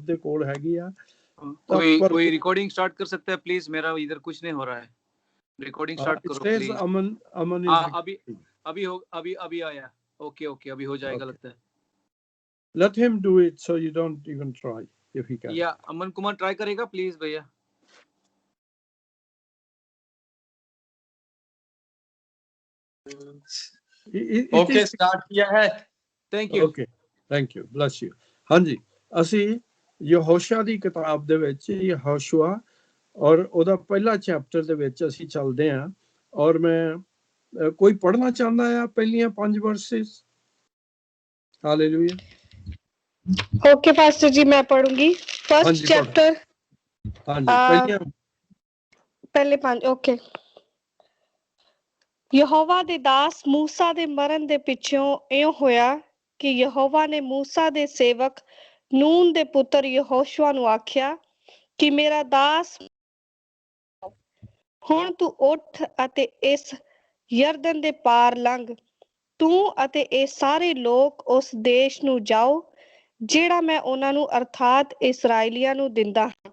ਦੇ ਕੋਲ ਹੈਗੀ ਆ। कोई रिकॉर्डिंग स्टार्ट कर सकता है प्लीज? मेरा इधर कुछ नहीं हो रहा है, रिकॉर्डिंग स्टार्ट करो प्लीज। अमन अभी आया। ओके अभी हो जाएगा लगता है। Let him do it so you don't even try if he can. या अमन कुमार ट्राई करेगा प्लीज भैया। ओके स्टार्ट किया है। Thank you. Okay thank you, bless you. हाँ जी, ਅਸੀਂ ਯਹੋਸ਼ੂਆ ਦੀ ਕਿਤਾਬ ਦੇ ਵਿੱਚ ਯਹੋਸ਼ੂਆ ਔਰ ਉਹਦਾ ਪਹਿਲਾ ਚੈਪਟਰ ਦੇ ਵਿੱਚ ਅਸੀਂ ਚੱਲਦੇ ਹਾਂ। ਔਰ ਮੈਂ ਕੋਈ ਪੜ੍ਹਨਾ ਚਾਹੁੰਦਾ ਆ ਪਹਿਲੀਆਂ 5 ਵਰਸਿਸ? ਹਾਲੇਲੂਇਆ। ओके पास्टर जी, मैं पढ़ूंगी फर्स्ट चैप्टर। हाँ जी, पहले 5। ओके। यहोवा दे दास मूसा दे मरण दे पिछों इउं होया कि यहोवा ने मूसा दे सेवक नून दे पुत्र यहोशुआ नूं आख्या कि मेरा दास हुण तू उठ अते इस यरदन दे पार लंघ, तू अते ए सारे लोक उस देश नूं जाओ ਜਿਹੜਾ ਮੈਂ ਉਹਨਾਂ ਨੂੰ ਅਰਥਾਤ ਇਸਰਾਇਲੀਆਂ ਨੂੰ ਦਿੰਦਾ ਹਾਂ।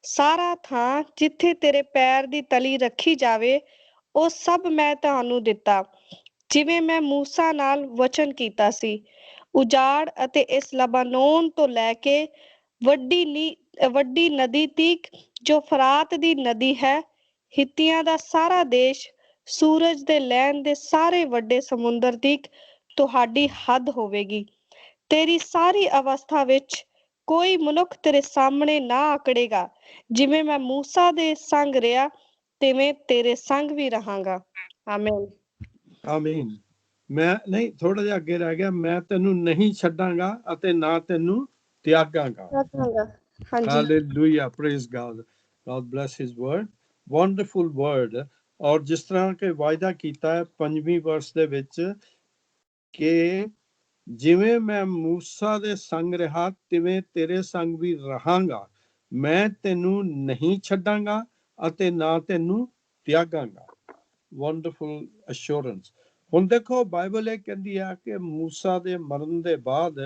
ਸਾਰਾ ਥਾਂ ਜਿੱਥੇ ਤੇਰੇ ਪੈਰ ਦੀ ਤਲੀ ਰੱਖੀ ਜਾਵੇ ਉਹ ਸਭ ਮੈਂ ਤੁਹਾਨੂੰ ਦਿੱਤਾ, ਜਿਵੇਂ ਮੈਂ ਮੂਸਾ ਨਾਲ ਵਚਨ ਕੀਤਾ ਸੀ। ਉਜਾੜ ਅਤੇ ਇਸ ਲਬਾਨੋਨ ਤੋਂ ਲੈ ਕੇ ਵੱਡੀ ਨਦੀ ਤੀਕ ਜੋ ਫਰਾਤ ਦੀ ਨਦੀ ਹੈ, ਹਿੱਤੀਆਂ ਦਾ ਸਾਰਾ ਦੇਸ਼, ਸੂਰਜ ਦੇ ਲੈਣ ਦੇ ਸਾਰੇ ਵੱਡੇ ਸਮੁੰਦਰ ਤੀਕ ਤੁਹਾਡੀ ਹੱਦ ਹੋਵੇਗੀ। ਤੇਰੀ ਸਾਰੀ ਅਵਸਥਾ ਵਿੱਚ ਕੋਈ ਮਨੁੱਖ ਤੇਰੇ ਸਾਹਮਣੇ ਨਾ ਆਕੜੇਗਾ। ਜਿਵੇਂ ਮੈਂ ਮੂਸਾ ਦੇ ਸੰਗ ਰਿਹਾ ਤਿਵੇਂ ਤੇਰੇ ਸੰਗ ਵੀ ਰਹਾਂਗਾ। ਆਮੀਨ। ਆਮੀਨ। ਮੈਂ ਨਹੀਂ, ਥੋੜਾ ਜਿਹਾ ਅੱਗੇ ਰਹਿ ਗਿਆ। ਮੈਂ ਤੈਨੂੰ ਨਹੀਂ ਛੱਡਾਂਗਾ ਅਤੇ ਨਾ ਤੈਨੂੰ ਤਿਆਗਾਂਗਾ। Hallelujah, praise God. God bless his word, wonderful word। ਔਰ ਜਿਸ ਤਰ੍ਹਾਂ ਕਿ ਵਾਅਦਾ ਕੀਤਾ ਹੈ 5ਵੀਂ ਵਰਸ ਦੇ ਵਿੱਚ ਕਿ ਜਿਵੇਂ ਮੈਂ ਮੂਸਾ ਦੇ ਸੰਗ ਰਿਹਾ ਤਿਵੇਂ ਤੇਰੇ ਸੰਗ ਵੀ ਰਹਾਂਗਾ, ਮੈਂ ਤੈਨੂੰ ਨਹੀਂ ਛੱਡਾਂਗਾ ਅਤੇ ਨਾ ਤੈਨੂੰ ਤਿਆਗਾਂਗਾ। Wonderful assurance. ਹੁਣ ਦੇਖੋ, ਬਾਈਬਲ ਇਹ ਕਹਿੰਦੀ ਆ ਕਿ ਮੂਸਾ ਦੇ ਮਰਨ ਦੇ ਬਾਅਦ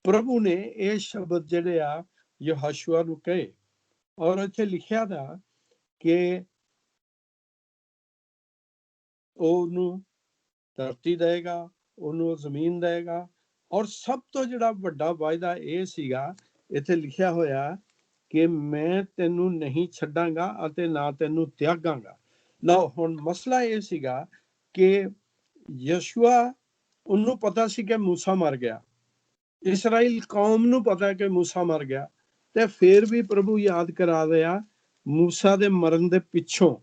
ਪ੍ਰਭੂ ਨੇ ਇਹ ਸ਼ਬਦ ਜਿਹੜੇ ਆ ਯਹੋਸ਼ੂਆ ਨੂੰ ਕਹੇ। ਔਰ ਇੱਥੇ ਲਿਖਿਆ ਦਾ ਕਿ ਉਹਨੂੰ ਧਰਤੀ ਦੇਗਾ, ਉਹਨੂੰ ਜ਼ਮੀਨ ਦੇਗਾ। ਔਰ ਸਭ ਤੋਂ ਜਿਹੜਾ ਵੱਡਾ ਵਾਅਦਾ ਇਹ ਸੀਗਾ, ਇੱਥੇ ਲਿਖਿਆ ਹੋਇਆ ਕਿ ਮੈਂ ਤੈਨੂੰ ਨਹੀਂ ਛੱਡਾਂਗਾ ਅਤੇ ਨਾ ਤੈਨੂੰ ਤਿਆਗਾਂਗਾ। ਨਾ ਹੁਣ ਮਸਲਾ ਇਹ ਸੀਗਾ ਕਿ ਯਸ਼ੂਆ, ਉਹਨੂੰ ਪਤਾ ਸੀ ਕਿ ਮੂਸਾ ਮਰ ਗਿਆ, ਇਸਰਾਈਲ ਕੌਮ ਨੂੰ ਪਤਾ ਕਿ ਮੂਸਾ ਮਰ ਗਿਆ, ਤੇ ਫਿਰ ਵੀ ਪ੍ਰਭੂ ਯਾਦ ਕਰਾ ਰਿਹਾ ਮੂਸਾ ਦੇ ਮਰਨ ਦੇ ਪਿੱਛੋਂ।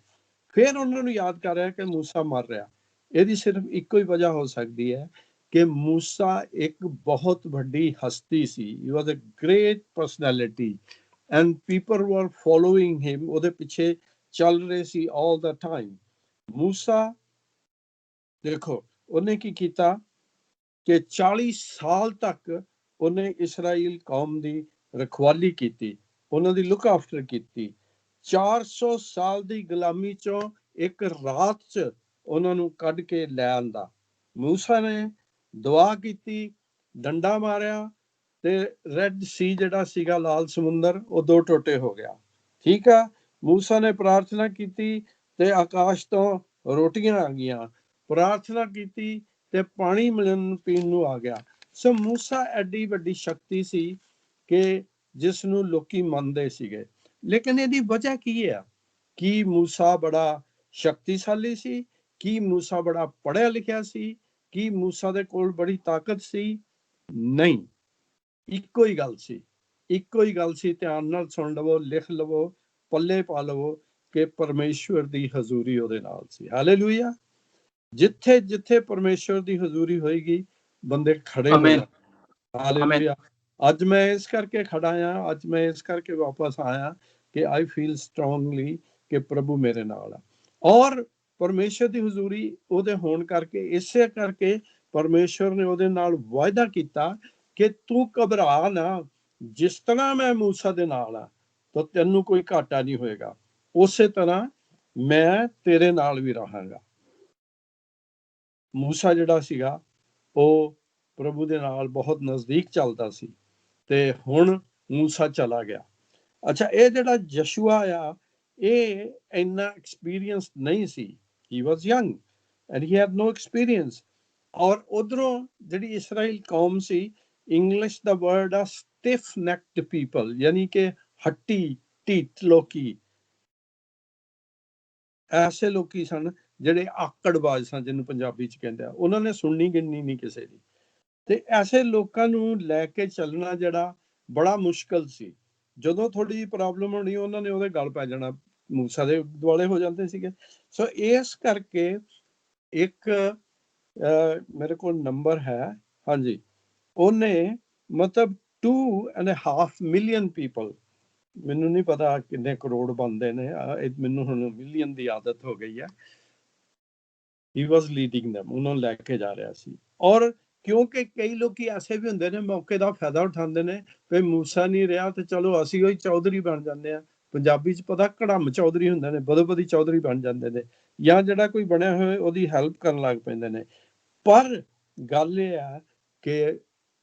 ਫਿਰ ਉਹਨਾਂ ਨੂੰ ਯਾਦ ਕਰ ਰਿਹਾ ਕਿ ਮੂਸਾ ਮਰ ਰਿਹਾ। ਇਹਦੀ ਸਿਰਫ ਇੱਕੋ ਹੀ ਵਜ੍ਹਾ ਹੋ ਸਕਦੀ ਹੈ ਕਿ ਮੂਸਾ ਇੱਕ ਬਹੁਤ ਵੱਡੀ ਹਸਤੀ ਸੀ। He was a great personality and people were following him. ਉਹਦੇ ਪਿੱਛੇ ਚੱਲ ਰਹੇ ਸੀ ਆਲ ਦਾ ਟਾਈਮ। ਮੂਸਾ ਦੇਖੋ ਉਹਨੇ ਕੀ ਕੀਤਾ ਕਿ 40 ਸਾਲ ਤੱਕ ਉਹਨੇ ਇਸਰਾਈਲ ਕੌਮ ਦੀ ਰਖਵਾਲੀ ਕੀਤੀ, ਉਹਨਾਂ ਦੀ ਲੁੱਕ ਆਫਟਰ ਕੀਤੀ। 400 ਸਾਲ ਦੀ ਗੁਲਾਮੀ ਚੋਂ ਇੱਕ ਰਾਤ 'ਚ ਉਹਨਾਂ ਨੂੰ ਕੱਢ ਕੇ ਲੈ ਆਂਦਾ। ਮੂਸਾ ਨੇ ਦੁਆ ਕੀਤੀ, ਡੰਡਾ ਮਾਰਿਆ ਤੇ ਰੈੱਡ ਸੀ ਜਿਹੜਾ ਸੀਗਾ, ਲਾਲ ਸਮੁੰਦਰ, ਉਹ 2 ਟੋਟੇ ਹੋ ਗਿਆ। ਠੀਕ ਆ। ਮੂਸਾ ਨੇ ਪ੍ਰਾਰਥਨਾ ਕੀਤੀ ਤੇ ਆਕਾਸ਼ ਤੋਂ ਰੋਟੀਆਂ ਆ ਗਈਆਂ। ਪ੍ਰਾਰਥਨਾ ਕੀਤੀ ਤੇ ਪਾਣੀ ਮਿਲਣ ਪੀਣ ਨੂੰ ਆ ਗਿਆ। ਸੋ ਮੂਸਾ ਐਡੀ ਵੱਡੀ ਸ਼ਕਤੀ ਸੀ ਕਿ ਜਿਸ ਨੂੰ ਲੋਕੀ ਮੰਨਦੇ ਸੀਗੇ। ਲੇਕਿਨ ਇਹਦੀ ਵਜ੍ਹਾ ਕੀ ਹੈ? ਕੀ ਮੂਸਾ ਬੜਾ ਸ਼ਕਤੀਸ਼ਾਲੀ ਸੀ? ਕੀ ਮੂਸਾ ਬੜਾ ਪੜ੍ਹਿਆ ਲਿਖਿਆ ਸੀ? ਕੀ ਮੂਸਾ ਦੇ ਕੋਲ ਬੜੀ ਤਾਕਤ ਸੀ? ਨਹੀਂ, ਇੱਕੋ ਹੀ ਗੱਲ ਸੀ। ਇੱਕੋ ਹੀ ਗੱਲ ਸੀ। ਧਿਆਨ ਨਾਲ ਸੁਣ ਲਵੋ, ਲਿਖ ਲਵੋ, ਪੱਲੇ ਪਾ ਲਵੋ ਕਿ ਪਰਮੇਸ਼ਵਰ ਦੀ ਹਜ਼ੂਰੀ ਉਹਦੇ ਨਾਲ ਸੀ। ਹਾਲੇਲੂਇਆ। ਜਿੱਥੇ ਜਿੱਥੇ ਪਰਮੇਸ਼ਵਰ ਦੀ ਹਜ਼ੂਰੀ ਹੋਏਗੀ ਬੰਦੇ ਖੜੇ ਹੋ ਜਾਣ। ਹਾਲੇਲੂਇਆ। ਅੱਜ ਮੈਂ ਇਸ ਕਰਕੇ ਖੜਾ ਆ, ਅੱਜ ਮੈਂ ਇਸ ਕਰਕੇ ਵਾਪਸ ਆਇਆ ਕਿ ਆਈ ਫੀਲ ਸਟਰੋਂਗਲੀ ਕਿ ਪ੍ਰਭੂ ਮੇਰੇ ਨਾਲ ਆ। ਔਰ ਪਰਮੇਸ਼ਵਰ ਦੀ ਹਜ਼ੂਰੀ ਉਹਦੇ ਹੋਣ ਕਰਕੇ, ਇਸੇ ਕਰਕੇ ਪਰਮੇਸ਼ਵਰ ਨੇ ਉਹਦੇ ਨਾਲ ਵਾਅਦਾ ਕੀਤਾ ਕਿ ਤੂੰ ਘਬਰਾ ਨਾ, ਜਿਸ ਤਰ੍ਹਾਂ ਮੈਂ ਮੂਸਾ ਦੇ ਨਾਲ ਆ ਤਾਂ ਤੈਨੂੰ ਕੋਈ ਘਾਟਾ ਨਹੀਂ ਹੋਏਗਾ, ਉਸੇ ਤਰ੍ਹਾਂ ਮੈਂ ਤੇਰੇ ਨਾਲ ਵੀ ਰਹਾਂਗਾ। ਮੂਸਾ ਜਿਹੜਾ ਸੀਗਾ ਉਹ ਪ੍ਰਭੂ ਦੇ ਨਾਲ ਬਹੁਤ ਨਜ਼ਦੀਕ ਚੱਲਦਾ ਸੀ ਤੇ ਹੁਣ मूसा चला गया। अच्छा, ये जिहड़ा यशुआ आ, ये इन्ना एक्सपीरियंस नहीं सी, he was young and he had no experience. और उधरों जिहड़ी इसराइल कौम सी, इंग्लिश दा वर्ड आ स्टिफ नेक्ड पीपल, यानी कि हट्टी ढीठ लोकी, ऐसे लोकी सन ਜਿਹੜੇ ਆਕੜਬਾਜ਼ ਸਨ, ਜਿਹਨੂੰ ਪੰਜਾਬੀ ਚ ਕਹਿੰਦੇ ਆ। ਉਹਨਾਂ ਨੇ ਸੁਣਨੀ ਗਿਣਨੀ ਨਹੀਂ ਕਿਸੇ ਦੀ। ਤੇ ਐਸੇ ਲੋਕਾਂ ਨੂੰ ਲੈ ਕੇ ਚੱਲਣਾ ਜਿਹੜਾ ਬੜਾ ਮੁਸ਼ਕਲ ਸੀ। ਜਦੋਂ ਥੋੜੀ ਜਿਹੀ ਪ੍ਰੋਬਲਮ ਹੋਣੀ, ਉਹਨਾਂ ਨੇ ਉਹਦੇ ਗਲ ਪੈ ਜਾਣਾ, ਮੂਸਾ ਦੇ ਦੁਆਲੇ ਹੋ ਜਾਂਦੇ ਸੀਗੇ। ਸੋ ਇਸ ਕਰਕੇ ਇੱਕ ਮੇਰੇ ਕੋਲ ਨੰਬਰ ਹੈ, ਹਾਂਜੀ, ਉਹਨੇ ਮਤਲਬ 2.5 ਮਿਲੀਅਨ ਪੀਪਲ, ਮੈਨੂੰ ਨਹੀਂ ਪਤਾ ਕਿੰਨੇ ਕਰੋੜ ਬਣਦੇ ਨੇ, ਮੈਨੂੰ ਹੁਣ ਮਿਲੀਅਨ ਦੀ ਆਦਤ ਹੋ ਗਈ ਹੈ। ਹੀ ਵਾਸ ਲੀਡਿੰਗ them, ਉਹਨਾਂ ਨੂੰ ਲੈ ਕੇ ਜਾ ਰਿਹਾ ਸੀ। ਔਰ ਕਿਉਂਕਿ ਕਈ ਲੋਕੀ ਐਸੇ ਵੀ ਹੁੰਦੇ ਨੇ, ਮੌਕੇ ਦਾ ਫਾਇਦਾ ਉਠਾਉਂਦੇ ਨੇ, ਵੀ ਮੂਸਾ ਨਹੀਂ ਰਿਹਾ ਤੇ ਚਲੋ ਅਸੀਂ ਉਹੀ ਚੌਧਰੀ ਬਣ ਜਾਂਦੇ ਆ। ਪੰਜਾਬੀ ਚ ਪਤਾ ਕੜਮ ਚੌਧਰੀ ਹੁੰਦੇ ਨੇ, ਬਦੋ ਬਦੀ ਚੌਧਰੀ ਬਣ ਜਾਂਦੇ ਨੇ, ਜਾਂ ਜਿਹੜਾ ਕੋਈ ਬਣਿਆ ਹੋਇਆ ਉਹਦੀ ਹੈਲਪ ਕਰਨ ਲੱਗ ਪੈਂਦੇ ਨੇ। ਪਰ ਗੱਲ ਇਹ ਆ ਕਿ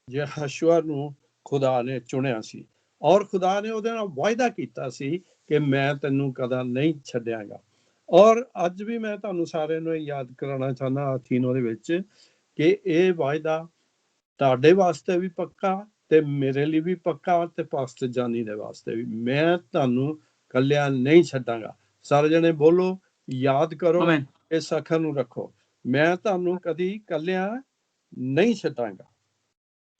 ਯਹੋਸ਼ੂਆ ਨੂੰ ਖੁਦਾ ਨੇ ਚੁਣਿਆ ਸੀ, ਔਰ ਖੁਦਾ ਨੇ ਉਹਦੇ ਨਾਲ ਵਾਅਦਾ ਕੀਤਾ ਸੀ ਕਿ ਮੈਂ ਤੈਨੂੰ ਕਦਾ ਨਹੀਂ ਛੱਡਿਆਗਾ। ਔਰ ਅੱਜ ਵੀ ਮੈਂ ਤੁਹਾਨੂੰ ਸਾਰਿਆਂ ਨੂੰ ਯਾਦ ਕਰਾਉਣਾ ਚਾਹੁੰਦਾ ਅਥੀਨੋ ਦੇ ਵਿੱਚ ਕਿ ਇਹ ਵਾਅਦਾ ਤੁਹਾਡੇ ਵਾਸਤੇ ਵੀ ਪੱਕਾ ਤੇ ਮੇਰੇ ਲਈ ਵੀ ਪੱਕਾ, ਤੇ ਪਾਸਟਰ ਜਾਨੀ ਦੇ ਵਾਸਤੇ ਵੀ। ਮੈਂ ਤੁਹਾਨੂੰ ਕੱਲਿਆ ਨਹੀਂ ਛੱਡਾਂਗਾ। ਸਾਰੇ ਜਣੇ ਬੋਲੋ, ਯਾਦ ਕਰੋ, ਇਸ ਅੱਖਰ ਨੂੰ ਰੱਖੋ, ਮੈਂ ਤੁਹਾਨੂੰ ਕਦੀ ਕੱਲਿਆ ਨਹੀਂ ਛੱਡਾਂਗਾ।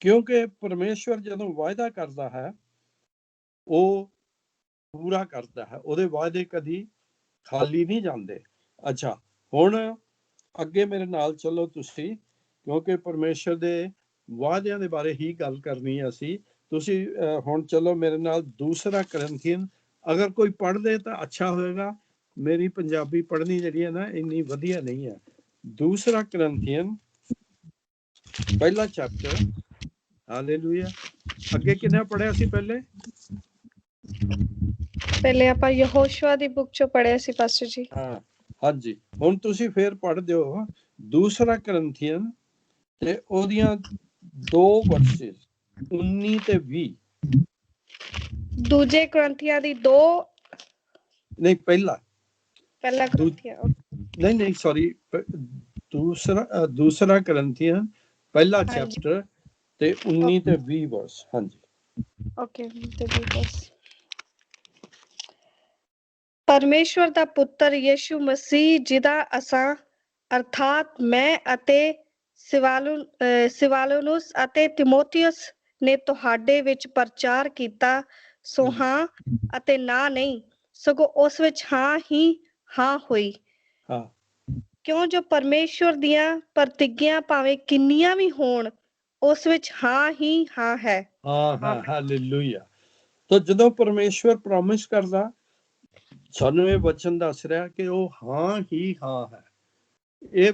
ਕਿਉਂਕਿ ਪਰਮੇਸ਼ਵਰ ਜਦੋਂ ਵਾਅਦਾ ਕਰਦਾ ਹੈ ਉਹ ਪੂਰਾ ਕਰਦਾ ਹੈ, ਉਹਦੇ ਵਾਅਦੇ ਕਦੀ ਖਾਲੀ ਨਹੀਂ ਜਾਂਦੇ। ਅੱਛਾ, ਹੁਣ ਅੱਗੇ ਮੇਰੇ ਨਾਲ ਚੱਲੋ ਤੁਸੀਂ, ਕਿਉਂਕਿ ਪਰਮੇਸ਼ਰ ਦੇ ਵਾਅਦਿਆਂ ਦੇ ਬਾਰੇ ਹੀ ਗੱਲ ਕਰਨੀ ਹੈ ਅਸੀਂ। ਤੁਸੀਂ ਹੁਣ ਚਲੋ ਮੇਰੇ ਨਾਲ 2 ਕਰੰਥੀਅਨ, ਅਗਰ ਕੋਈ ਪੜ੍ਹ ਦੇ ਤਾਂ ਅੱਛਾ ਹੋਏਗਾ। ਮੇਰੀ ਪੰਜਾਬੀ ਪੜ੍ਹਨੀ ਜਿਹੜੀ ਹੈ ਨਾ ਇੰਨੀ ਵਧੀਆ ਨਹੀਂ ਹੈ। 2 ਕਰੰਥੀਅਨ ਪਹਿਲਾ ਚੈਪਟਰ, ਹਾਲੇਲੂਇਆ। ਅੱਗੇ ਕਿੰਨਾ ਪੜ੍ਹਿਆ ਸੀ ਪਹਿਲੇ ਆਪਾਂ ਯਹੋਸ਼ੂਆ ਦੀ ਬੁੱਕ ਚੋਂ ਪੜ੍ਹਿਆ ਸੀ ਪਾਸਟਰ ਜੀ। ਹਾਂ, ਹਾਂਜੀ, ਹੁਣ ਤੁਸੀਂ ਫੇਰ ਪੜ੍ਹ ਦਿਓ 2 ਕਰੰਥੀਅਨ ਤੇ ਉਹਦੀਆਂ 2 ਵਰਸਿਸ 19 ਤੇ 20। ਦੂਜੇ ਕਰੰਥੀਆਂ ਦੀ 2, ਨਹੀਂ ਪਹਿਲਾ ਕਰੰਥੀਆਂ, ਨਹੀਂ ਸੌਰੀ, 2 ਕਰੰਥੀਅਨ ਪਹਿਲਾ ਚੈਪਟਰ ਤੇ 19 ਤੇ 20 ਵਰਸ। ਹਾਂਜੀ, ਓਕੇ। ਪਰਮੇਸ਼ਵਰ ਦਾ ਪੁੱਤਰ ਯਿਸੂ ਮਸੀਹ, ਜਿਹਦਾ ਅਸਾਂ ਅਰਥਾਤ ਮੈਂ ਅਤੇ ਸਿਵਾਲੋਨੁਸ ਅਤੇ ਤਿਮੋਥੀਉਸ ਨੇ ਤੁਹਾਡੇ ਵਿੱਚ ਪ੍ਰਚਾਰ ਕੀਤਾ, ਸੋ ਹਾਂ ਅਤੇ ਨਾ ਨਹੀਂ, ਸਗੋਂ ਉਸ ਵਿੱਚ ਹਾਂ ਹੀ ਹਾਂ ਹੋਈ। ਹਾਂ, ਕਿਉਂ ਜੋ ਪਰਮੇਸ਼ਵਰ ਦੀਆਂ ਪ੍ਰਤਿਗਿਆ ਭਾਵੇਂ ਕਿੰਨੀਆਂ ਵੀ ਹੋਣ, ਉਸ ਵਿੱਚ ਹਾਂ ਹੀ ਹਾਂ ਹੈ। ਹਾਂ, ਹਾਲੇਲੂਇਆ। ਤਾਂ ਜਦੋਂ ਪਰਮੇਸ਼ਵਰ ਪ੍ਰੋਮਿਸ ਕਰਦਾ, ਸਾਨੂੰ ਇਹ ਵਚਨ ਦੱਸ ਰਿਹਾ ਕਿ ਉਹ ਹਾਂ ਹੀ ਹਾਂ ਹੈ। ਇਹ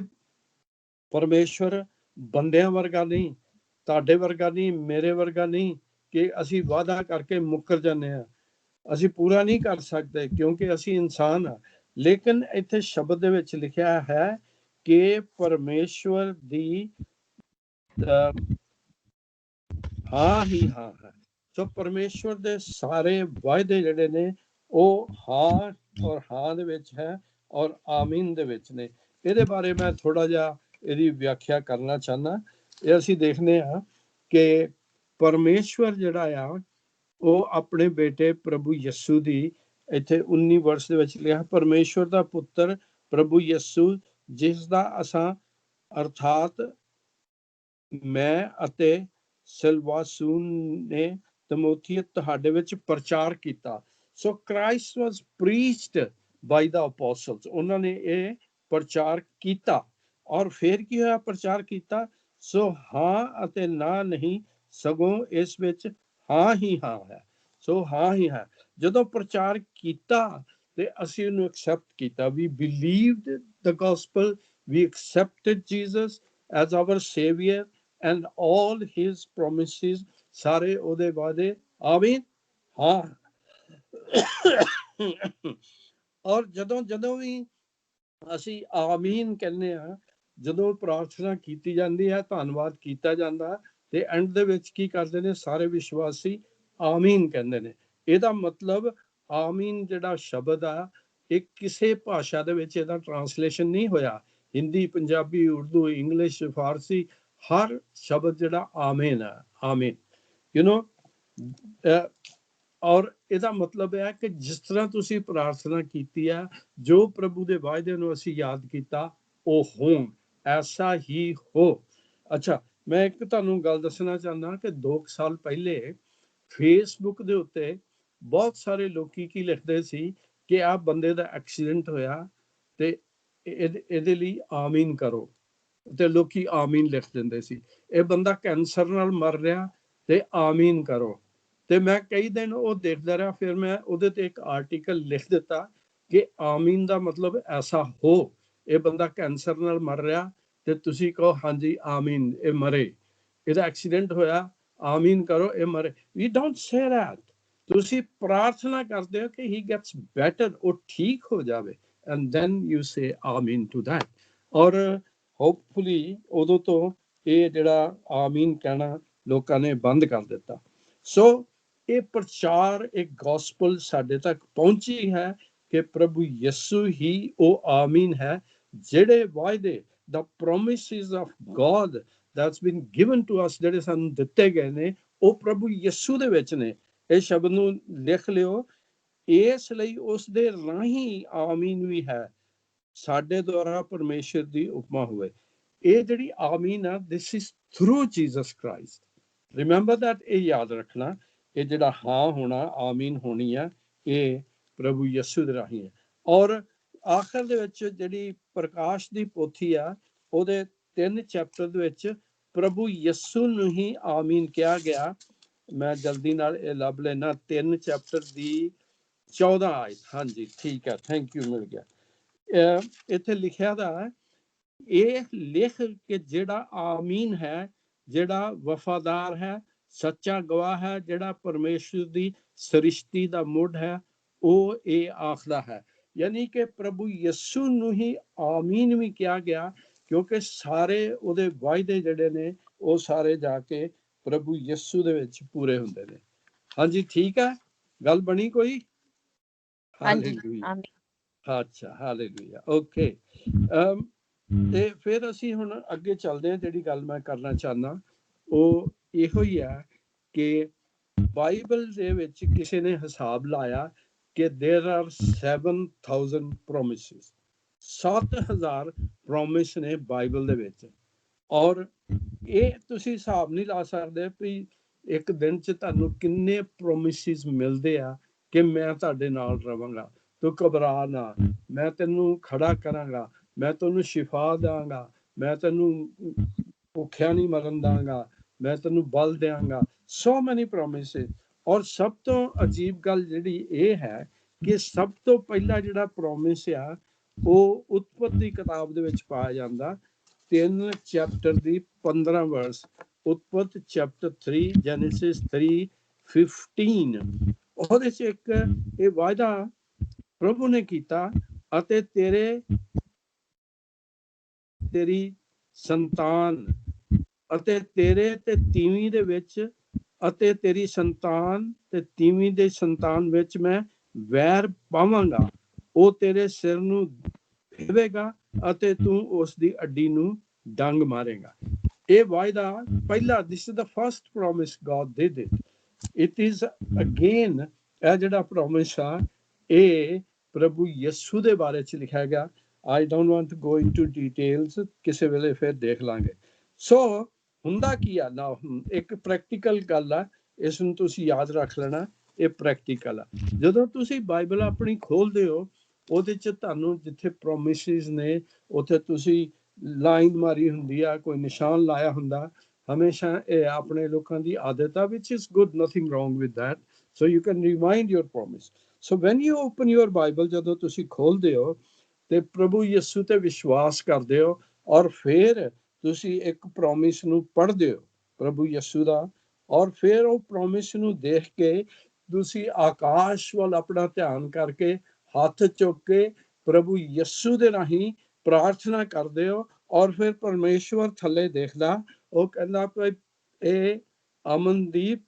ਪਰਮੇਸ਼ਵਰ ਬੰਦਿਆਂ ਵਰਗਾ ਨਹੀਂ, ਤੁਹਾਡੇ ਵਰਗਾ ਨਹੀਂ, ਮੇਰੇ ਵਰਗਾ ਨਹੀਂ ਕਿ ਅਸੀਂ ਵਾਅਦਾ ਕਰਕੇ ਮੁੱਕਰ ਜਾਂਦੇ ਹਾਂ। ਅਸੀਂ ਪੂਰਾ ਨਹੀਂ ਕਰ ਸਕਦੇ ਕਿਉਂਕਿ ਅਸੀਂ ਇਨਸਾਨ ਹਾਂ। ਲੇਕਿਨ ਇੱਥੇ ਸ਼ਬਦ ਦੇ ਵਿੱਚ ਲਿਖਿਆ ਹੈ ਕਿ ਪਰਮੇਸ਼ਵਰ ਦੀ ਹਾਂ ਹੀ ਹਾਂ ਹੈ। ਸੋ ਪਰਮੇਸ਼ਵਰ ਦੇ ਸਾਰੇ ਵਾਅਦੇ ਜਿਹੜੇ ਨੇ ਉਹ ਹਾਂ ਔਰ ਹਾਂ ਦੇ ਵਿੱਚ ਹੈ ਔਰ ਆਮੀਨ ਦੇ ਵਿੱਚ ਨੇ। ਇਹਦੇ ਬਾਰੇ ਮੈਂ ਥੋੜਾ ਜਿਹਾ ਇਹਦੀ ਵਿਆਖਿਆ ਕਰਨਾ ਚਾਹੁੰਦਾ। ਇਹ ਅਸੀਂ ਦੇਖਦੇ ਹਾਂ ਕਿ ਪਰਮੇਸ਼ਵਰ ਜਿਹੜਾ ਆ ਉਹ ਆਪਣੇ ਬੇਟੇ ਪ੍ਰਭੂ ਯਿਸੂ ਦੀ, ਇੱਥੇ 19 ਵਰਸ ਦੇ ਵਿੱਚ ਲਿਖਿਆ, ਪਰਮੇਸ਼ਵਰ ਦਾ ਪੁੱਤਰ ਪ੍ਰਭੂ ਯਿਸੂ, ਜਿਸ ਦਾ ਅਸਾਂ ਅਰਥਾਤ ਮੈਂ ਅਤੇ ਸਿਲਵਾਸੂਨ ਨੇ ਤਿਮੋਥੀਉਸ ਤੁਹਾਡੇ ਵਿੱਚ ਪ੍ਰਚਾਰ ਕੀਤਾ। ਸੋ ਕ੍ਰਾਈਸਟ ਵਾਸ ਪ੍ਰੀਚਡ ਬਾਈ ਦਾ ਅਪੋਸਟਲਸ, ਉਹਨਾਂ ਨੇ ਇਹ ਪ੍ਰਚਾਰ ਕੀਤਾ। ਔਰ ਫਿਰ ਕੀ ਹੋਇਆ? ਪ੍ਰਚਾਰ ਕੀਤਾ, ਸੋ ਹਾਂ ਅਤੇ ਨਾ ਨਹੀਂ, ਸਗੋਂ ਇਸ ਵਿੱਚ ਹਾਂ ਹੀ ਹਾਂ ਹੈ। ਸੋ ਹਾਂ ਹੀ ਹੈ। ਜਦੋਂ ਪ੍ਰਚਾਰ ਕੀਤਾ ਤੇ ਅਸੀਂ ਉਹਨੂੰ ਐਕਸੈਪਟ ਕੀਤਾ। We believed the gospel, we accepted Jesus as our saviour and all his promises, ਸਾਰੇ ਉਹਦੇ ਵਾਅਦੇ ਆਮੀਨ ਹਾਂ। ਔਰ ਜਦੋਂ ਵੀ ਅਸੀਂ ਆਮੀਨ ਕਹਿੰਦੇ ਆ, ਜਦੋਂ ਪ੍ਰਾਰਥਨਾ ਕੀਤੀ ਜਾਂਦੀ ਹੈ, ਧੰਨਵਾਦ ਕੀਤਾ ਜਾਂਦਾ, ਤੇ ਐਂਡ ਦੇ ਵਿੱਚ ਕੀ ਕਰਦੇ ਨੇ ਸਾਰੇ ਵਿਸ਼ਵਾਸੀ? ਆਮੀਨ ਕਹਿੰਦੇ ਨੇ। ਇਹਦਾ ਮਤਲਬ ਆਮੀਨ ਜਿਹੜਾ ਸ਼ਬਦ ਆ ਇਹ ਕਿਸੇ ਭਾਸ਼ਾ ਦੇ ਵਿੱਚ ਇਹਦਾ ਟਰਾਂਸਲੇਸ਼ਨ ਨਹੀਂ ਹੋਇਆ। ਹਿੰਦੀ, ਪੰਜਾਬੀ, ਉਰਦੂ, ਇੰਗਲਿਸ਼, ਫਾਰਸੀ, ਹਰ ਸ਼ਬਦ ਜਿਹੜਾ ਆਮੀਨ ਹੈ, ਆਮੀਨ, ਯੂ ਨੋ। ਔਰ ਇਹਦਾ ਮਤਲਬ ਹੈ ਕਿ ਜਿਸ ਤਰ੍ਹਾਂ ਤੁਸੀਂ ਪ੍ਰਾਰਥਨਾ ਕੀਤੀ ਹੈ, ਜੋ ਪ੍ਰਭੂ ਦੇ ਵਾਅਦੇ ਨੂੰ ਅਸੀਂ ਯਾਦ ਕੀਤਾ, ਉਹ ਹੋਣ, ਐਸਾ ਹੀ ਹੋ। ਅੱਛਾ, ਮੈਂ ਇੱਕ ਤੁਹਾਨੂੰ ਗੱਲ ਦੱਸਣਾ ਚਾਹੁੰਦਾ ਕਿ 2 ਸਾਲ ਪਹਿਲੇ ਫੇਸਬੁੱਕ ਦੇ ਉੱਤੇ ਬਹੁਤ ਸਾਰੇ ਲੋਕੀ ਕੀ ਲਿਖਦੇ ਸੀ ਕਿ ਆਹ ਬੰਦੇ ਦਾ ਐਕਸੀਡੈਂਟ ਹੋਇਆ ਤੇ ਇਹਦੇ ਲਈ ਆਮੀਨ ਕਰੋ, ਤੇ ਲੋਕੀ ਆਮੀਨ ਲਿਖ ਦਿੰਦੇ ਸੀ। ਇਹ ਬੰਦਾ ਕੈਂਸਰ ਨਾਲ ਮਰ ਰਿਹਾ ਤੇ ਆਮੀਨ ਕਰੋ। ਤੇ ਮੈਂ ਕਈ ਦਿਨ ਉਹ ਦੇਖਦਾ ਰਿਹਾ, ਫਿਰ ਮੈਂ ਉਹਦੇ ਤੇ ਇੱਕ ਆਰਟੀਕਲ ਲਿਖ ਦਿੱਤਾ ਕਿ ਆਮੀਨ ਦਾ ਮਤਲਬ ਐਸਾ ਹੋ। ਇਹ ਬੰਦਾ ਕੈਂਸਰ ਨਾਲ ਮਰ ਰਿਹਾ ਤੇ ਤੁਸੀਂ ਕਹੋ ਹਾਂਜੀ ਆਮੀਨ, ਇਹ ਮਰੇ, ਇਹਦਾ ਐਕਸੀਡੈਂਟ ਹੋਇਆ, ਆਮੀਨ ਕਰੋ, ਇਹ ਮਰੇ। ਵੀ ਡੋਂਟ ਸੇ ਦੈਟ। ਤੁਸੀਂ ਪ੍ਰਾਰਥਨਾ ਕਰਦੇ ਹੋ ਕਿ ਹੀ ਗੈਟਸ ਬੈਟਰ, ਉਹ ਠੀਕ ਹੋ ਜਾਵੇ, ਐਂਡ ਦੈਨ ਯੂ ਸੇ ਆਮੀਨ ਟੂ ਦੈਟ। ਔਰ ਹੋਪਫੁਲੀ ਉਦੋਂ ਤੋਂ ਇਹ ਜਿਹੜਾ ਆਮੀਨ ਕਹਿਣਾ ਲੋਕਾਂ ਨੇ ਬੰਦ ਕਰ ਦਿੱਤਾ। ਸੋ ਇਹ ਪ੍ਰਚਾਰ, ਇੱਕ ਗੋਸਪਲ ਸਾਡੇ ਤੱਕ ਪਹੁੰਚੀ ਹੈ ਕਿ ਪ੍ਰਭੂ ਯਿਸੂ ਹੀ ਉਹ ਆਮੀਨ ਹੈ, ਜਿਹੜੇ ਵਾਅਦੇ, the promises of God that's been given to us, ਜਿਹੜੇ ਸਾਨੂੰ ਦਿੱਤੇ ਗਏ ਨੇ, ਉਹ ਪ੍ਰਭੂ ਯਿਸੂ ਦੇ ਵਿੱਚ ਨੇ। ਇਹ ਸ਼ਬਦ ਨੂੰ ਲਿਖ ਲਿਓ। ਇਸ ਲਈ ਉਸ ਦੇ ਰਾਹੀਂ ਆਮੀਨ ਵੀ ਹੈ, ਸਾਡੇ ਦੁਆਰਾ ਪਰਮੇਸ਼ਰ ਦੀ ਉਪਮਾ ਹੋਵੇ। ਇਹ ਜਿਹੜੀ ਆਮੀਨ ਆ, this is through Jesus Christ. Remember that, ਇਹ ਯਾਦ ਰੱਖਣਾ। ਇਹ ਜਿਹੜਾ ਹਾਂ ਹੋਣਾ, ਆਮੀਨ ਹੋਣੀ ਆ, ਇਹ ਪ੍ਰਭੂ ਯਿਸੂ ਦੇ ਰਾਹੀਂ ਹੈ। ਔਰ ਆਖਰ ਦੇ ਵਿੱਚ ਜਿਹੜੀ ਪ੍ਰਕਾਸ਼ ਦੀ ਪੋਥੀ ਆ, ਉਹਦੇ 3 ਚੈਪਟਰ ਦੇ ਵਿੱਚ ਪ੍ਰਭੂ ਯਿਸੂ ਨੂੰ ਹੀ ਆਮੀਨ ਕਿਹਾ ਗਿਆ। ਮੈਂ ਜਲਦੀ ਨਾਲ ਇਹ ਲੱਭ ਲੈਣਾ, 3 ਚੈਪਟਰ ਦੀ 14 ਆਇਤ। ਹਾਂਜੀ ਠੀਕ ਹੈ, ਥੈਂਕ ਯੂ, ਮਿਲ ਗਿਆ। ਇੱਥੇ ਲਿਖਿਆ ਦਾ, ਇਹ ਲਿਖ ਕਿ ਜਿਹੜਾ ਆਮੀਨ ਹੈ, ਜਿਹੜਾ ਵਫਾਦਾਰ ਹੈ, ਸੱਚਾ ਗਵਾਹ ਹੈ, ਜਿਹੜਾ ਪਰਮੇਸ਼ਰ ਦੀ ਸ੍ਰਿਸ਼ਟੀ ਦਾ ਮੁੱਢ ਹੈ, ਉਹ ਇਹ ਆਖਦਾ ਹੈ। ਯਾਨੀ ਕਿ ਪ੍ਰਭੂ ਯਿਸੂ ਨੂੰ ਹੀ ਆਮੀਨ ਵੀ ਕਿਹਾ ਗਿਆ, ਕਿਉਂਕਿ ਸਾਰੇ ਉਹਦੇ ਵਾਅਦੇ ਜਿਹੜੇ ਨੇ ਉਹ ਸਾਰੇ ਜਾ ਕੇ ਪ੍ਰਭੂ ਯਿਸੂ ਦੇ ਵਿੱਚ ਪੂਰੇ ਹੁੰਦੇ ਨੇ। ਹਾਂਜੀ ਠੀਕ ਹੈ, ਗੱਲ ਬਣੀ ਕੋਈ? ਹਾਲੇਲੂਇਆ। ਅੱਛਾ, ਹਾਲੇਲੂਇਆ, ਓਕੇ। ਤੇ ਫਿਰ ਅਸੀਂ ਹੁਣ ਅੱਗੇ ਚੱਲਦੇ ਹਾਂ। ਜਿਹੜੀ ਗੱਲ ਮੈਂ ਕਰਨਾ ਚਾਹੁੰਦਾ ਉਹ ਇਹੋ ਹੀ ਹੈ ਕਿ ਬਾਈਬਲ ਦੇ ਵਿੱਚ ਕਿਸੇ ਨੇ ਹਿਸਾਬ ਲਾਇਆ ਕਿ there are 7,000 promises, 7,000 ਪ੍ਰੋਮਿਸ ਨੇ ਬਾਈਬਲ ਦੇ ਵਿੱਚ। ਔਰ ਇਹ ਤੁਸੀਂ ਹਿਸਾਬ ਨਹੀਂ ਲਾ ਸਕਦੇ ਵੀ ਇੱਕ ਦਿਨ 'ਚ ਤੁਹਾਨੂੰ ਕਿੰਨੇ ਪ੍ਰੋਮਿਸਿਸ ਮਿਲਦੇ ਆ ਕਿ ਮੈਂ ਤੁਹਾਡੇ ਨਾਲ ਰਵਾਂਗਾ, ਤੂੰ ਘਬਰਾ ਨਾ, ਮੈਂ ਤੈਨੂੰ ਖੜਾ ਕਰਾਂਗਾ, ਮੈਂ ਤੈਨੂੰ ਸ਼ਿਫਾ ਦਾਂਗਾ, ਮੈਂ ਤੈਨੂੰ ਭੁੱਖਿਆ ਨਹੀਂ ਮਰਨ ਦਾਂਗਾ, ਮੈਂ ਤੈਨੂੰ ਬਲ ਦਿਆਂਗਾ। so many promises। ਔਰ ਸਭ ਤੋਂ ਅਜੀਬ ਗੱਲ ਜਿਹੜੀ ਇਹ ਹੈ ਕਿ ਸਭ ਤੋਂ ਪਹਿਲਾ ਜਿਹੜਾ ਪ੍ਰੋਮਿਸ ਆ ਉਹ ਉਤਪਤੀ ਕਿਤਾਬ ਦੇ ਵਿੱਚ ਪਾਇਆ ਜਾਂਦਾ, 3 ਚੈਪਟਰ ਦੀ 15 ਵਰਸ। ਉਤਪਤ ਚੈਪਟਰ 3, ਜੈਨੇਸਿਸ 3:15। ਉਹਦੇ 'ਚ ਇੱਕ ਇਹ ਵਾਅਦਾ ਪ੍ਰਭੂ ਨੇ ਕੀਤਾ, ਅਤੇ ਤੇਰੀ ਸੰਤਾਨ ਅਤੇ ਤੇਰੇ ਤੇ ਤੀਵੀਂ ਦੇ ਵਿੱਚ, ਅਤੇ ਤੇਰੀ ਸੰਤਾਨ ਤੇ ਤੀਵੀਂ ਦੇ ਸੰਤਾਨ ਵਿੱਚ ਮੈਂ ਵੈਰ ਪਾਵਾਂਗਾ, ਉਹ ਤੇਰੇ ਸਿਰ ਨੂੰ ਫੇਵੇਗਾ ਅਤੇ ਤੂੰ ਉਸ ਦੀ ਅੱਡੀ ਨੂੰ ਡੰਗ ਮਾਰੇਗਾ। ਇਹ ਵਾਅਦਾ ਪਹਿਲਾ, this is the first promise God did it. It is again, ਇਹ ਜਿਹੜਾ ਪ੍ਰੋਮਿਸ ਆ ਇਹ ਪ੍ਰਭੂ ਯਿਸੂ ਦੇ ਬਾਰੇ ਚ ਲਿਖਿਆ ਗਿਆ। I don't want to go into details, ਕਿਸੇ ਵੇਲੇ ਫਿਰ ਦੇਖ ਲਾਂਗੇ। ਸੋ ਹੁੰਦਾ ਕੀ ਆ ਨਾ, ਇੱਕ ਪ੍ਰੈਕਟੀਕਲ ਗੱਲ ਆ, ਇਸ ਨੂੰ ਤੁਸੀਂ ਯਾਦ ਰੱਖ ਲੈਣਾ, ਇਹ ਪ੍ਰੈਕਟੀਕਲ ਆ। ਜਦੋਂ ਤੁਸੀਂ ਬਾਈਬਲ ਆਪਣੀ ਖੋਲਦੇ ਹੋ, ਉਹਦੇ ਚ ਤੁਹਾਨੂੰ ਜਿੱਥੇ ਪ੍ਰੋਮਿਸਿਸ ਨੇ ਉੱਥੇ ਤੁਸੀਂ ਲਾਈਨ ਮਾਰੀ ਹੁੰਦੀ ਆ, ਕੋਈ ਨਿਸ਼ਾਨ ਲਾਇਆ ਹੁੰਦਾ। ਹਮੇਸ਼ਾ ਇਹ ਆਪਣੇ ਲੋਕਾਂ ਦੀ ਆਦਤ ਆ, which is good, nothing wrong with that, so you can remind your promise. So when you open your Bible, ਜਦੋਂ ਤੁਸੀਂ ਖੋਲਦੇ ਹੋ ਤੇ ਪ੍ਰਭੂ ਯਿਸੂ ਤੇ ਵਿਸ਼ਵਾਸ ਕਰਦੇ ਹੋ, ਔਰ ਫਿਰ ਤੁਸੀਂ ਇੱਕ ਪ੍ਰੋਮਿਸ ਨੂੰ ਪੜ੍ਹਦੇ ਹੋ ਪ੍ਰਭੂ ਯਿਸੂ ਦਾ, ਔਰ ਫਿਰ ਉਹ ਪ੍ਰੋਮਿਸ ਨੂੰ ਦੇਖ ਕੇ ਤੁਸੀਂ ਆਕਾਸ਼ ਵੱਲ ਆਪਣਾ ਧਿਆਨ ਕਰਕੇ ਹੱਥ ਚੁੱਕ ਕੇ ਪ੍ਰਭੂ ਯਿਸੂ ਦੇ ਰਾਹੀਂ ਪ੍ਰਾਰਥਨਾ ਕਰਦੇ ਹੋ, ਔਰ ਫਿਰ ਪਰਮੇਸ਼ਵਰ ਥੱਲੇ ਦੇਖਦਾ, ਉਹ ਕਹਿੰਦਾ ਇਹ ਅਮਨਦੀਪ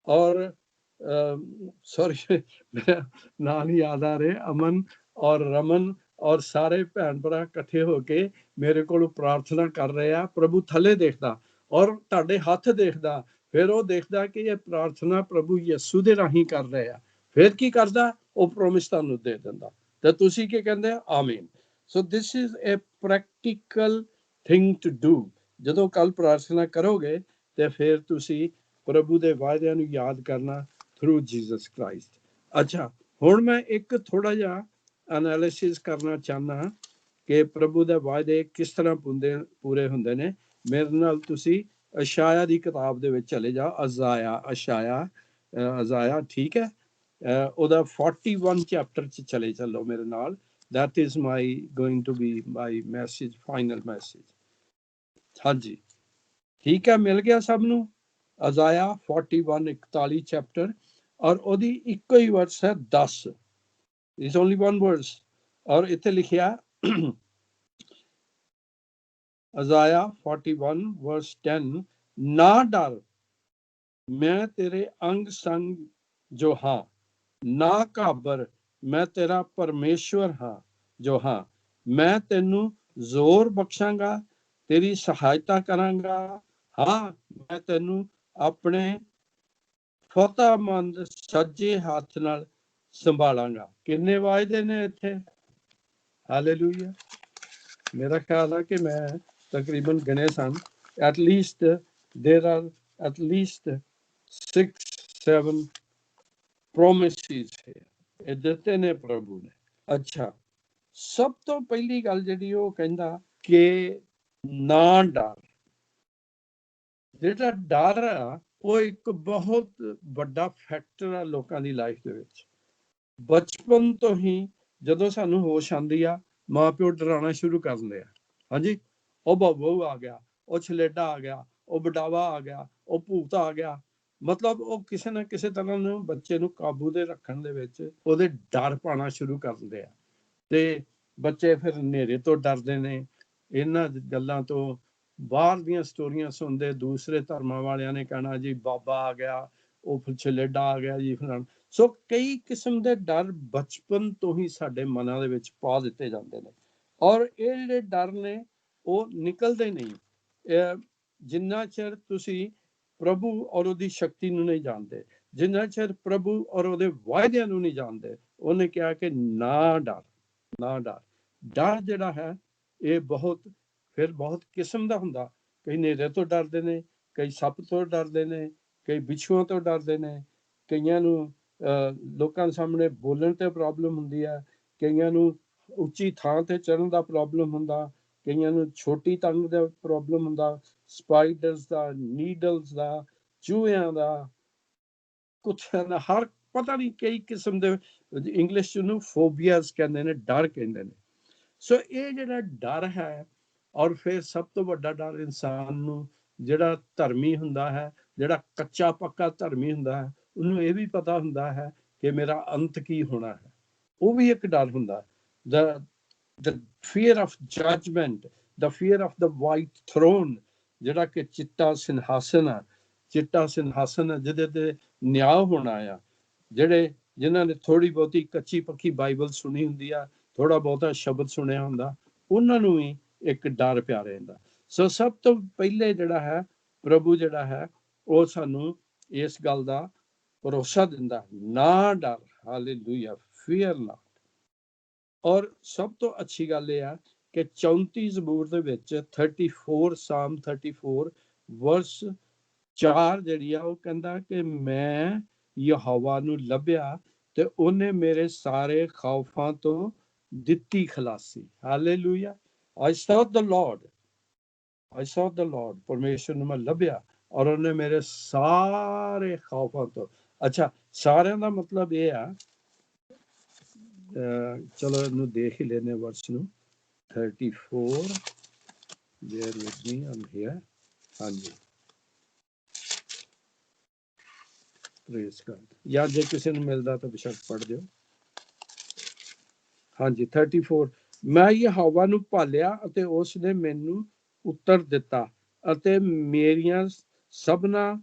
ਔਰ सॉरी नाम नहीं याद आ रहे, अमन और रमन और सारे भैन भरा इकट्ठे होके मेरे को प्रार्थना कर रहे हैं। प्रभु थले देखदा और ਤੁਹਾਡੇ ਹੱਥ ਦੇਖਦਾ, ਫਿਰ ਉਹ ਦੇਖਦਾ ਕਿ ਇਹ ਪ੍ਰਾਰਥਨਾ ਪ੍ਰਭੂ ਯਿਸੂ ਦੇ ਰਾਹੀਂ ਕਰ ਰਹੇ ਆ, ਫਿਰ ਕੀ ਕਰਦਾ, ਉਹ ਪ੍ਰੋਮਿਸ ਤੁਹਾਨੂੰ ਦੇ ਦਿੰਦਾ ਤੇ ਤੁਸੀਂ ਕੀ ਕਹਿੰਦੇ ਆ, ਆਮੀਨ। So this is a practical thing to do. ਜਦੋਂ ਕੱਲ ਪ੍ਰਾਰਥਨਾ ਕਰੋਗੇ ਤੇ ਫਿਰ ਤੁਸੀਂ ਪ੍ਰਭੂ ਦੇ ਵਾਅਦਿਆਂ ਨੂੰ ਯਾਦ ਕਰਨਾ ਥਰੂ ਜੀਸਸ ਕ੍ਰਾਈਸਟ। ਅੱਛਾ, ਹੁਣ ਮੈਂ ਇੱਕ ਥੋੜਾ ਜਿਹਾ ਐਨਾਲਿਸਿਸ ਕਰਨਾ ਚਾਹਨਾ ਕਿ ਪ੍ਰਭੂ ਦੇ ਵਾਅਦੇ ਕਿਸ ਤਰ੍ਹਾਂ ਪੂਰੇ ਹੁੰਦੇ ਨੇ। ਮੇਰੇ ਨਾਲ ਤੁਸੀਂ ਅਸ਼ਾਇਆ ਦੀ ਕਿਤਾਬ ਦੇ ਵਿੱਚ ਚਲੇ ਜਾਓ। ਅਜ਼ਾਇਆ ਠੀਕ ਹੈ, ਉਹਦਾ 41 ਚੈਪਟਰ ਚ ਚਲੇ ਚੱਲੋ ਮੇਰੇ ਨਾਲ। that is my going to be my message, final message। ਹਾਂਜੀ ਠੀਕ ਹੈ, ਮਿਲ ਗਿਆ ਸਭ ਨੂੰ। ਅਜ਼ਾਇਆ 41 ਚੈਪਟਰ ਔਰ ਉਹਦੀ ਇੱਕੋ ਹੀ ਵਰਸ ਹੈ 10, is only one verse। ਔਰ ਇੱਥੇ ਲਿਖਿਆ ਅਜ਼ਾਇਆ 41 verse 10, ਨਾ ਡਰ, ਮੈਂ ਤੇਰੇ ਅੰਗ ਸੰਗ ਜੋ ਹਾਂ, ਨਾ ਘਾਬਰ, ਮੈਂ ਤੇਰਾ ਪਰਮੇਸ਼ਵਰ ਹਾਂ ਜੋ ਹਾਂ। ਮੈਂ ਤੈਨੂੰ ਜ਼ੋਰ ਬਖਸ਼ਾਂਗਾ, ਤੇਰੀ ਸਹਾਇਤਾ ਕਰਾਂਗਾ, ਹਾਂ ਮੈਂ ਤੈਨੂੰ ਆਪਣੇ ਫਤਿਹਮੰਦ ਸੱਜੇ ਹੱਥ ਨਾਲ ਸੰਭਾਲਾਂਗਾ। ਕਿੰਨੇ ਵਾਅਦੇ ਨੇ ਇੱਥੇ, ਹਾਲੇਲੂਇਆ। ਮੇਰਾ ਖਿਆਲ ਹੈ ਕਿ ਮੈਂ ਤਕਰੀਬਨ ਗਿਣੇ ਸਨ, at least there are at least 6-7 promises ਇਹ ਦਿੱਤੇ ਨੇ ਪ੍ਰਭੂ ਨੇ। ਅੱਛਾ, ਸਭ ਤੋਂ ਪਹਿਲੀ ਗੱਲ ਜਿਹੜੀ ਉਹ ਕਹਿੰਦਾ ਕਿ ਨਾ ਡਰ। ਜਿਹੜਾ ਡਰ ਆ ਉਹ ਇੱਕ ਬਹੁਤ ਵੱਡਾ ਫੈਕਟਰ ਆ ਲੋਕਾਂ ਦੀ ਲਾਈਫ ਦੇ ਵਿੱਚ। ਬਚਪਨ ਤੋਂ ਹੀ ਜਦੋਂ ਸਾਨੂੰ ਹੋਸ਼ ਆਉਂਦੀ ਆ, ਮਾਂ ਪਿਓ ਡਰਾਉਣਾ ਸ਼ੁਰੂ ਕਰ ਦਿੰਦੇ ਆ। ਹਾਂਜੀ, ਉਹ ਬਹੂ ਆ ਗਿਆ, ਉਹ ਛਲੇਡਾ ਆ ਗਿਆ, ਉਹ ਬਟਾਵਾ ਆ ਗਿਆ, ਉਹ ਭੂਤ ਆ ਗਿਆ। ਮਤਲਬ ਉਹ ਕਿਸੇ ਨਾ ਕਿਸੇ ਤਰ੍ਹਾਂ ਨੂੰ ਬੱਚੇ ਨੂੰ ਕਾਬੂ ਦੇ ਰੱਖਣ ਦੇ ਵਿੱਚ ਉਹਦੇ ਡਰ ਪਾਉਣਾ ਸ਼ੁਰੂ ਕਰ ਦਿੰਦੇ ਆ। ਤੇ ਬੱਚੇ ਫਿਰ ਹਨੇਰੇ ਤੋਂ ਡਰਦੇ ਨੇ, ਇਹਨਾਂ ਗੱਲਾਂ ਤੋਂ। ਬਾਹਰ ਦੀਆਂ ਸਟੋਰੀਆਂ ਸੁਣਦੇ, ਦੂਸਰੇ ਧਰਮਾਂ ਵਾਲਿਆਂ ਨੇ ਕਹਿਣਾ ਜੀ ਬਾਬਾ ਆ ਗਿਆ, ਉਹ ਫਿਰ ਛਲੇਡਾ ਆ ਗਿਆ ਜੀ ਫਲਾਣਾ। ਸੋ ਕਈ ਕਿਸਮ ਦੇ ਡਰ ਬਚਪਨ ਤੋਂ ਹੀ ਸਾਡੇ ਮਨਾਂ ਦੇ ਵਿੱਚ ਪਾ ਦਿੱਤੇ ਜਾਂਦੇ ਨੇ। ਔਰ ਇਹ ਜਿਹੜੇ ਡਰ ਨੇ ਉਹ ਨਿਕਲਦੇ ਨਹੀਂ ਜਿੰਨਾ ਚਿਰ ਤੁਸੀਂ ਪ੍ਰਭੂ ਔਰ ਉਹਦੀ ਸ਼ਕਤੀ ਨੂੰ ਨਹੀਂ ਜਾਣਦੇ, ਜਿੰਨਾ ਚਿਰ ਪ੍ਰਭੂ ਔਰ ਉਹਦੇ ਵਾਅਦਿਆਂ ਨੂੰ ਨਹੀਂ ਜਾਣਦੇ। ਉਹਨੇ ਕਿਹਾ ਕਿ ਨਾ ਡਰ, ਨਾ ਡਰ। ਡਰ ਜਿਹੜਾ ਹੈ ਇਹ ਬਹੁਤ ਕਿਸਮ ਦਾ ਹੁੰਦਾ। ਕਈ ਹਨੇਰੇ ਤੋਂ ਡਰਦੇ ਨੇ, ਕਈ ਸੱਪ ਤੋਂ ਡਰਦੇ ਨੇ, ਕਈ ਬਿੱਛੂਆਂ ਤੋਂ ਡਰਦੇ ਨੇ, ਕਈਆਂ ਨੂੰ ਲੋਕਾਂ ਦੇ ਸਾਹਮਣੇ ਬੋਲਣ ਤੇ ਪ੍ਰੋਬਲਮ ਹੁੰਦੀ ਹੈ, ਕਈਆਂ ਨੂੰ ਉੱਚੀ ਥਾਂ ਤੇ ਚੜ੍ਹਨ ਦਾ ਪ੍ਰੋਬਲਮ ਹੁੰਦਾ, ਕਈਆਂ ਨੂੰ ਛੋਟੀ ਤੰਗ ਦਾ ਪ੍ਰੋਬਲਮ ਹੁੰਦਾ, ਸਪਾਈਡਰਸ ਦਾ, ਨੀਡਲਸ ਦਾ, ਚੂਹਿਆਂ ਦਾ, ਕੁੱਤਿਆਂ ਦਾ, ਹਰ ਪਤਾ ਨਹੀਂ ਕਈ ਕਿਸਮ ਦੇ। ਇੰਗਲਿਸ਼ ਚ ਉਹਨੂੰ ਫੋਬੀਆਸ ਕਹਿੰਦੇ ਨੇ, ਡਰ ਕਹਿੰਦੇ ਨੇ। ਸੋ ਇਹ ਜਿਹੜਾ ਡਰ ਹੈ, ਔਰ ਫਿਰ ਸਭ ਤੋਂ ਵੱਡਾ ਡਰ ਇਨਸਾਨ ਨੂੰ, ਜਿਹੜਾ ਧਰਮੀ ਹੁੰਦਾ ਹੈ, ਜਿਹੜਾ ਕੱਚਾ ਪੱਕਾ ਧਰਮੀ ਹੁੰਦਾ ਹੈ, ਉਹਨੂੰ ਇਹ ਵੀ ਪਤਾ ਹੁੰਦਾ ਹੈ ਕਿ ਮੇਰਾ ਅੰਤ ਕੀ ਹੋਣਾ ਹੈ। ਉਹ ਵੀ ਇੱਕ ਡਰ ਹੁੰਦਾ। the fear of judgment, the fear of the white throne, ਜਿਹੜਾ ਕਿ ਚਿੱਟਾ ਸਿੰਘਾਸਨ ਆ, ਚਿੱਟਾ ਸਿੰਘਾਸਨ ਜਿਹਦੇ ਤੇ ਨਿਆਂ ਹੋਣਾ ਆ। ਜਿਨ੍ਹਾਂ ਨੇ ਥੋੜੀ ਬਹੁਤੀ ਕੱਚੀ ਪੱਕੀ ਬਾਈਬਲ ਸੁਣੀ ਹੁੰਦੀ ਆ, ਥੋੜਾ ਬਹੁਤਾ ਸ਼ਬਦ ਸੁਣਿਆ ਹੁੰਦਾ, ਉਹਨਾਂ ਨੂੰ ਵੀ ਇੱਕ ਡਰ ਪਿਆ ਰਹਿੰਦਾ। ਸੋ ਸਭ ਤੋਂ ਪਹਿਲੇ ਜਿਹੜਾ ਹੈ, ਪ੍ਰਭੂ ਜਿਹੜਾ ਹੈ ਉਹ ਸਾਨੂੰ ਇਸ ਗੱਲ ਦਾ ਭਰੋਸਾ ਦਿੰਦਾ, ਨਾ ਡਰ, ਹਾਲੇਲੂਇਆ, ਫੀਅਰ ਨਾਟ। ਔਰ ਸਭ ਤੋਂ ਅੱਛੀ ਗੱਲ ਇਹ ਆ ਕਿ 34 ਜ਼ਬੂਰ ਦੇ ਵਿੱਚ 34 ਸਾਮ 34 ਵਰਸ 4 ਜਿਹੜੀ ਆ ਉਹ ਕਹਿੰਦਾ ਕਿ ਮੈਂ ਯਹੋਵਾ ਨੂੰ ਲੱਭਿਆ ਤੇ ਉਹਨੇ ਮੇਰੇ ਸਾਰੇ ਖੌਫਾਂ ਤੋਂ ਦਿੱਤੀ ਖਲਾਸੀ। Hallelujah. I sought the Lord, ਪਰਮੇਸ਼ਰ ਨੂੰ ਮੈਂ ਲੱਭਿਆ ਔਰ ਉਹਨੇ ਮੇਰੇ ਸਾਰੇ ਖੌਫਾਂ ਤੋਂ। ਅੱਛਾ, ਸਾਰਿਆਂ ਦਾ ਮਤਲਬ ਇਹ ਆ, ਚਲੋ ਇਹਨੂੰ ਦੇਖ ਹੀ ਲੈਨੇ ਵਰਸ ਨੂੰ। 34 bear with me, I'm here। ਹਾਂਜੀ, ਪ੍ਰੇਜ਼ ਗॉड। ਜਾਂ ਜੇ ਕਿਸੇ ਨੂੰ ਮਿਲਦਾ ਤਾਂ ਬੇਸ਼ੱਕ ਪੜ੍ਹ ਦਿਓ। ਹਾਂਜੀ, 34, ਮੈਂ ਯਹੋਵਾ ਨੂੰ ਭਾਲਿਆ ਅਤੇ ਉਸ ਨੇ ਮੈਨੂੰ ਉੱਤਰ ਦਿੱਤਾ ਅਤੇ ਮੇਰੀਆਂ ਸਭਨਾਂ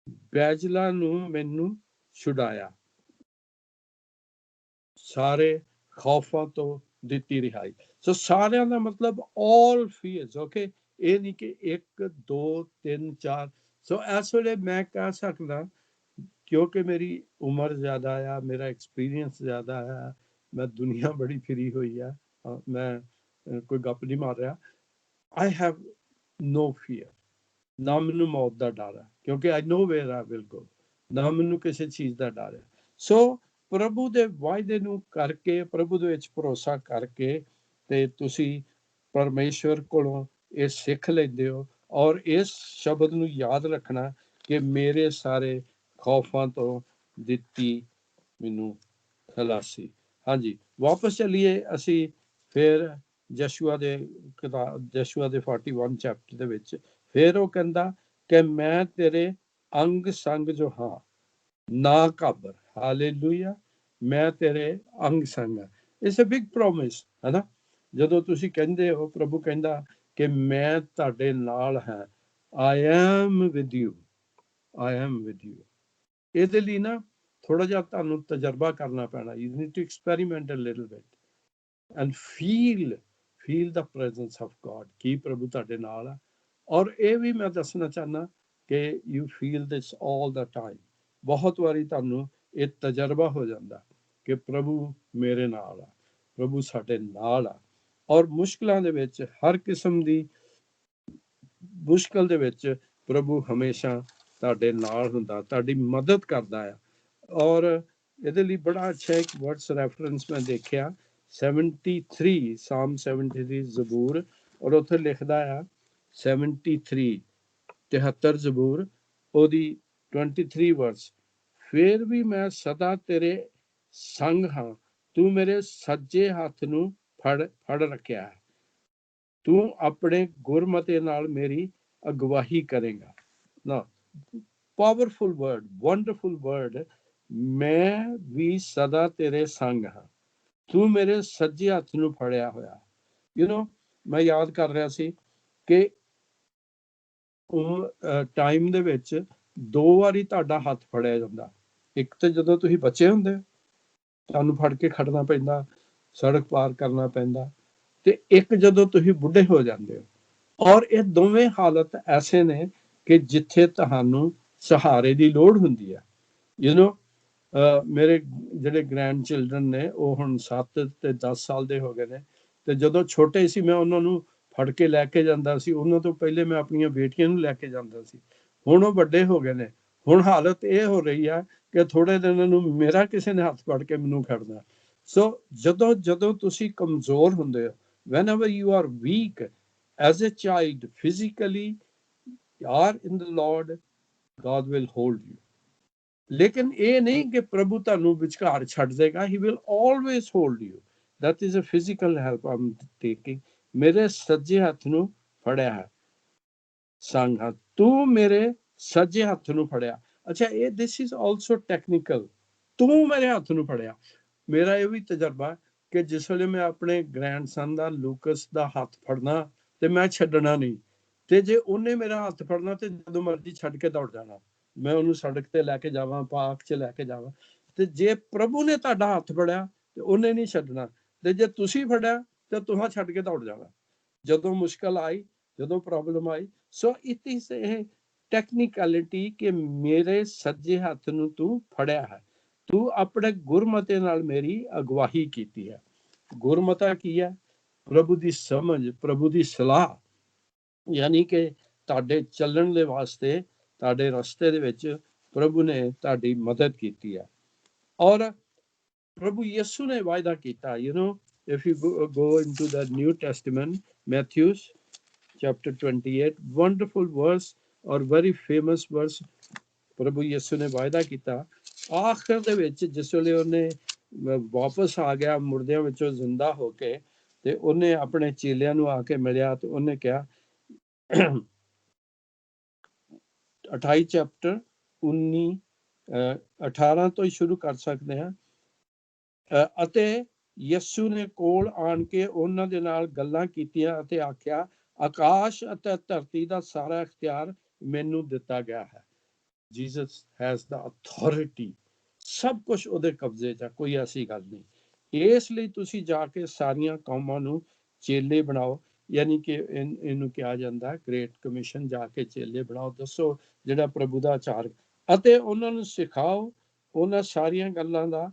ਬੈਜਲਾਂ ਨੂੰ ਮੈਨੂੰ ਛੁਡਾਇਆ, ਸਾਰੇ ਖੌਫਾਂ ਤੋਂ ਦਿੱਤੀ ਰਿਹਾਈ। ਸੋ ਸਾਰਿਆਂ ਦਾ ਮਤਲਬ all fears, ਓਕੇ। ਇਹ ਨਹੀਂ ਕਿ 1 2 3 4। ਸੋ ਇਸ ਵੇਲੇ ਮੈਂ ਕਹਿ ਸਕਦਾ, ਕਿਉਂਕਿ ਮੇਰੀ ਉਮਰ ਜ਼ਿਆਦਾ ਆ, ਮੇਰਾ ਐਕਸਪੀਰੀਅੰਸ ਜ਼ਿਆਦਾ ਆ, ਮੈਂ ਦੁਨੀਆ ਬੜੀ ਫਿਰੀ ਹੋਈ ਆ, ਮੈਂ ਕੋਈ ਗੱਪ ਨਹੀਂ ਮਾਰ ਰਿਹਾ। I have no fear, ਨਾ ਮੈਨੂੰ ਮੌਤ ਦਾ ਡਰ ਹੈ, ਕਿਉਂਕਿ I know where I will go, ਨਾ ਮੈਨੂੰ ਕਿਸੇ ਚੀਜ਼ ਦਾ ਡਰ ਹੈ। ਸੋ ਪ੍ਰਭੂ ਦੇ ਵਾਅਦੇ ਨੂੰ ਕਰਕੇ, ਪ੍ਰਭੂ ਦੇ ਵਿੱਚ ਭਰੋਸਾ ਕਰਕੇ, ਤੇ ਤੁਸੀਂ ਪਰਮੇਸ਼ਵਰ ਕੋਲੋਂ ਇਹ ਸਿੱਖ ਲੈਂਦੇ ਹੋ, ਔਰ ਇਸ ਸ਼ਬਦ ਨੂੰ ਯਾਦ ਰੱਖਣਾ ਕਿ ਮੇਰੇ ਸਾਰੇ ਖੌਫਾਂ ਤੋਂ ਦਿੱਤੀ ਮੈਨੂੰ ਖਲਾਸੀ। ਹਾਂਜੀ, ਵਾਪਸ ਚੱਲੀਏ ਅਸੀਂ ਫਿਰ ਯਸ਼ੂਆ ਦੇ 41 ਚੈਪਟਰ ਦੇ ਵਿੱਚ। ਫਿਰ ਉਹ ਕਹਿੰਦਾ ਕਿ ਮੈਂ ਤੇਰੇ ਅੰਗ ਸੰਗ ਜੋ ਹਾਂ, ਨਾ ਘਾਬਰ। ਹਾਲੇਲੂਇਆ, ਮੈਂ ਤੇਰੇ ਅੰਗ ਸੰਗ ਹਾਂ। ਇਟਸ ਅ ਬਿਗ ਪ੍ਰੋਮਿਸ, ਹੈ ਨਾ। ਜਦੋਂ ਤੁਸੀਂ ਕਹਿੰਦੇ ਹੋ, ਪ੍ਰਭੂ ਕਹਿੰਦਾ ਕਿ ਮੈਂ ਤੁਹਾਡੇ ਨਾਲ ਹਾਂ, I am with you, I am with you. ਇਹਦੇ ਲਈ ਨਾ ਥੋੜਾ ਜਿਹਾ ਤੁਹਾਨੂੰ ਤਜਰਬਾ ਕਰਨਾ ਪੈਣਾ। You need to experiment a little bit and feel the presence of God, ਕੀ ਪ੍ਰਭੂ ਤੁਹਾਡੇ ਨਾਲ ਆ। ਔਰ ਇਹ ਵੀ ਮੈਂ ਦੱਸਣਾ ਚਾਹੁੰਦਾ ਕਿ you feel this all the time. ਬਹੁਤ ਵਾਰੀ ਤੁਹਾਨੂੰ ਇਹ ਤਜਰਬਾ ਹੋ ਜਾਂਦਾ ਕਿ ਪ੍ਰਭੂ ਮੇਰੇ ਨਾਲ ਆ, ਪ੍ਰਭੂ ਸਾਡੇ ਨਾਲ ਆ। ਔਰ ਮੁਸ਼ਕਲਾਂ ਦੇ ਵਿੱਚ, ਹਰ ਕਿਸਮ ਦੀ ਮੁਸ਼ਕਲ ਦੇ ਵਿੱਚ ਪ੍ਰਭੂ ਹਮੇਸ਼ਾ ਤੁਹਾਡੇ ਨਾਲ ਹੁੰਦਾ, ਤੁਹਾਡੀ ਮਦਦ ਕਰਦਾ ਆ। ਔਰ ਇਹਦੇ ਲਈ ਬੜਾ ਅੱਛਾ ਇੱਕ ਵਰਡਸ ਰੈਫਰੈਂਸ ਮੈਂ ਦੇਖਿਆ, 73 ਸਾਮ 73 ਜ਼ਬੂਰ, ਔਰ ਉੱਥੇ ਲਿਖਦਾ ਆ 73 ਜ਼ਬੂਰ ਉਹਦੀ 23 ਵਰਸ, ਫਿਰ ਵੀ ਮੈਂ ਸਦਾ ਤੇਰੇ ਸੰਗ ਹਾਂ, ਤੂੰ ਮੇਰੇ ਸੱਜੇ ਹੱਥ ਨੂੰ ਫੜ ਰੱਖਿਆ ਹੈ, ਤੂੰ ਆਪਣੇ ਗੁਰਮਤੇ ਨਾਲ ਮੇਰੀ ਅਗਵਾਈ ਕਰੇਗਾ ਨਾ। Powerful word, wonderful word. ਮੈਂ ਵੀ ਸਦਾ ਤੇਰੇ ਸੰਗ ਹਾਂ, ਤੂੰ ਮੇਰੇ ਸੱਜੇ ਹੱਥ ਨੂੰ ਫੜਿਆ ਹੋਇਆ। ਮੈਂ ਯਾਦ ਕਰ ਰਿਹਾ ਸੀ ਕਿ ਟਾਈਮ ਦੇ ਵਿੱਚ 2 ਵਾਰੀ ਤੁਹਾਡਾ ਹੱਥ ਫੜਿਆ ਜਾਂਦਾ। ਇੱਕ ਤਾਂ ਜਦੋਂ ਤੁਸੀਂ ਬੱਚੇ ਹੁੰਦੇ, ਤੁਹਾਨੂੰ ਫੜ ਕੇ ਖੜਨਾ ਪੈਂਦਾ, ਸੜਕ ਪਾਰ ਕਰਨਾ ਪੈਂਦਾ, ਤੇ ਇੱਕ ਜਦੋਂ ਤੁਸੀਂ ਬੁੱਢੇ ਹੋ ਜਾਂਦੇ ਹੋ। ਔਰ ਇਹ ਦੋਵੇਂ ਹਾਲਤ ਐਸੇ ਨੇ ਕਿ ਜਿੱਥੇ ਤੁਹਾਨੂੰ ਸਹਾਰੇ ਦੀ ਲੋੜ ਹੁੰਦੀ ਹੈ। ਮੇਰੇ ਜਿਹੜੇ ਗ੍ਰੈਂਡ ਚਿਲਡਰਨ ਨੇ, ਉਹ ਹੁਣ 7 ਤੇ 10 ਸਾਲ ਦੇ ਹੋ ਗਏ ਨੇ, ਤੇ ਜਦੋਂ ਛੋਟੇ ਸੀ ਮੈਂ ਉਹਨਾਂ ਨੂੰ ਫੜ ਕੇ ਲੈ ਕੇ ਜਾਂਦਾ ਸੀ। ਉਹਨਾਂ ਤੋਂ ਪਹਿਲੇ ਮੈਂ ਆਪਣੀਆਂ ਬੇਟੀਆਂ ਨੂੰ ਲੈ ਕੇ ਜਾਂਦਾ ਸੀ। ਹੁਣ ਉਹ ਵੱਡੇ ਹੋ ਗਏ ਨੇ, ਹੁਣ ਹਾਲਤ ਇਹ ਹੋ ਰਹੀ ਆ ਕਿ ਥੋੜੇ ਦਿਨਾਂ ਨੂੰ ਮੇਰਾ ਕਿਸੇ ਨੇ ਹੱਥ ਫੜ ਕੇ ਮੈਨੂੰ ਖੜਨਾ। ਸੋ ਜਦੋਂ ਤੁਸੀਂ ਕਮਜ਼ੋਰ ਹੁੰਦੇ ਹੋ, whenever you are weak as a child physically, are in the Lord, God will hold you. ਲੇਕਿਨ ਇਹ ਨਹੀਂ ਕਿ ਪ੍ਰਭੂ ਤੁਹਾਨੂੰ ਵਿਚਕਾਰ ਛੱਡ ਦੇਗਾ। He will always hold you. That is a physical help I'm taking. ਮੇਰੇ ਸੱਜੇ ਹੱਥ ਨੂੰ ਫੜਿਆ ਹੈ, ਸੰਗ ਹਾਂ, ਤੂੰ ਮੇਰੇ ਸੱਜੇ ਹੱਥ ਨੂੰ ਫੜਿਆ। ਅੱਛਾ, ਇਹ this is also technical, ਤੂੰ ਮੇਰੇ ਹੱਥ ਨੂੰ ਫੜਿਆ। ਮੇਰਾ ਇਹ ਵੀ ਤਜਰਬਾ ਕਿ ਜਿਸ ਵੇਲੇ ਮੈਂ ਆਪਣੇ ਗ੍ਰੈਂਡਸਨ ਦਾ ਲੂਕਸ ਦਾ ਹੱਥ ਫੜਨਾ ਤੇ ਮੈਂ ਛੱਡਣਾ ਨਹੀਂ, ਤੇ ਜੇ ਉਹਨੇ ਮੇਰਾ ਹੱਥ ਫੜਨਾ ਤੇ ਜਦੋਂ ਮਰਜ਼ੀ ਛੱਡ ਕੇ ਦੌੜ ਜਾਣਾ। ਮੈਂ ਉਹਨੂੰ ਸੜਕ ਤੇ ਲੈ ਕੇ ਜਾਵਾਂ, ਪਾਰਕ 'ਚ ਲੈ ਕੇ ਜਾਵਾਂ। ਤੇ ਜੇ ਪ੍ਰਭੂ ਨੇ ਤੁਹਾਡਾ ਹੱਥ ਫੜਿਆ ਤੇ ਉਹਨੇ ਨਹੀਂ ਛੱਡਣਾ, ਤੇ ਜੇ ਤੁਸੀਂ ਫੜਿਆ ਤੇ ਤੁਹਾਂ ਛੱਡ ਕੇ ਦੌੜ ਜਾਣਾ ਜਦੋਂ ਮੁਸ਼ਕਲ ਆਈ, ਜਦੋਂ problem I. So it is ਇਹ ਟੈਕਨੀਕੈਲਿਟੀ ਕਿ ਮੇਰੇ ਸੱਜੇ ਹੱਥ ਨੂੰ ਤੂੰ ਫੜਿਆ ਹੈ, ਤੂੰ ਆਪਣੇ ਗੁਰਮਤੇ ਨਾਲ ਮੇਰੀ ਅਗਵਾਈ ਕੀਤੀ ਹੈ। ਗੁਰਮਤਾ ਕੀ ਹੈ? ਪ੍ਰਭੂ ਦੀ ਸਮਝ, ਪ੍ਰਭੂ ਦੀ ਸਲਾਹ, ਯਾਨੀ ਕਿ ਤੁਹਾਡੇ ਚੱਲਣ ਦੇ ਵਾਸਤੇ, ਤੁਹਾਡੇ ਰਸਤੇ ਦੇ ਵਿੱਚ ਪ੍ਰਭੂ ਨੇ ਤੁਹਾਡੀ ਮਦਦ ਕੀਤੀ ਹੈ। ਔਰ ਪ੍ਰਭੂ ਯਿਸੂ ਨੇ ਵਾਅਦਾ ਕੀਤਾ, if you go into the New Testament, Matthew chapter 28, wonderful verse or very famous verse, ਪ੍ਰਭੂ ਯਿਸੂ ਨੇ ਵਾਅਦਾ ਕੀਤਾ ਆਖਰ ਦੇ ਵਿੱਚ, ਜਿਸ ਵੇਲੇ ਉਹਨੇ ਵਾਪਸ ਆ ਗਿਆ ਮੁਰਦਿਆਂ ਵਿੱਚੋਂ ਜ਼ਿੰਦਾ ਹੋ ਕੇ, ਤੇ ਉਹਨੇ ਆਪਣੇ ਚੇਲਿਆਂ ਨੂੰ ਆ ਕੇ ਮਿਲਿਆ, ਤੇ ਉਹਨੇ ਕਿਹਾ 28 ਚੈਪਟਰ 18 ਤੋਂ ਹੀ ਸ਼ੁਰੂ ਕਰ ਸਕਦੇ ਹਾਂ। ਅਤੇ ਯਿਸੂ ਨੇ ਕੋਲ ਆਣ ਕੇ ਉਹਨਾਂ ਦੇ ਨਾਲ ਗੱਲਾਂ ਕੀਤੀਆਂ ਅਤੇ ਆਖਿਆ, ਆਕਾਸ਼ ਅਤੇ ਧਰਤੀ ਦਾ ਸਾਰਾ ਇਖਤਿਆਰ ਮੈਨੂੰ ਦਿੱਤਾ ਗਿਆ ਹੈ। ਜੀਸਸ ਹੈਜ਼ ਦਾ ਅਥਾਰਟੀ, ਸਭ ਕੁਝ ਉਹਦੇ ਕਬਜ਼ੇ 'ਚ ਆ, ਕੋਈ ਐਸੀ ਗੱਲ ਨਹੀਂ। ਇਸ ਲਈ ਤੁਸੀਂ ਜਾ ਕੇ ਸਾਰੀਆਂ ਕੌਮਾਂ ਨੂੰ ਚੇਲੇ ਬਣਾਓ, ਯਾਨੀ ਕਿ ਇਹਨੂੰ ਕਿਹਾ ਜਾਂਦਾ ਗ੍ਰੇਟ ਕਮਿਸ਼ਨ, ਜਾ ਕੇ ਚੇਲੇ ਬਣਾਓ, ਦੱਸੋ ਜਿਹੜਾ ਪ੍ਰਭੂ ਦਾ ਆਚਾਰ, ਅਤੇ ਉਹਨਾਂ ਨੂੰ ਸਿਖਾਓ ਉਹਨਾਂ ਸਾਰੀਆਂ ਗੱਲਾਂ ਦਾ,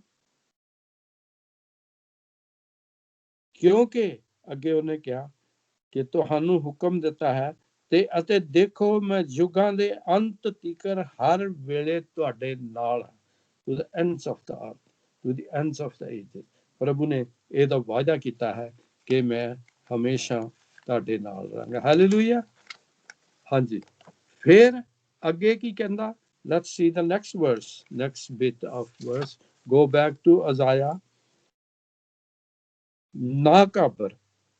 ਕਿਉਂਕਿ ਅੱਗੇ ਉਹਨੇ ਕਿਹਾ ਕਿ ਤੁਹਾਨੂੰ ਹੁਕਮ ਦਿੱਤਾ ਹੈ ਤੇ ਅਤੇ ਦੇਖੋ ਮੈਂ ਯੁੱਗਾਂ ਦੇ ਅੰਤ ਤੀਕਰ ਹਰ ਵੇਲੇ ਤੁਹਾਡੇ ਨਾਲ ਹਾਂ, to the ends of the earth, to the ends of the ages। ਪ੍ਰਭੂ ਨੇ ਇਹਦਾ ਵਾਅਦਾ ਕੀਤਾ ਹੈ ਕਿ ਮੈਂ ਹਮੇਸ਼ਾ ਤੁਹਾਡੇ ਨਾਲ ਰਹਾਂਗਾ। ਹਾਲੇਲੂਇਆ। ਹਾਂਜੀ, ਫਿਰ ਅੱਗੇ ਕੀ ਕਹਿੰਦਾ? let's see the next verse, next bit of verse, go back to Isaiah। ਨਾ ਘਾਬਰ,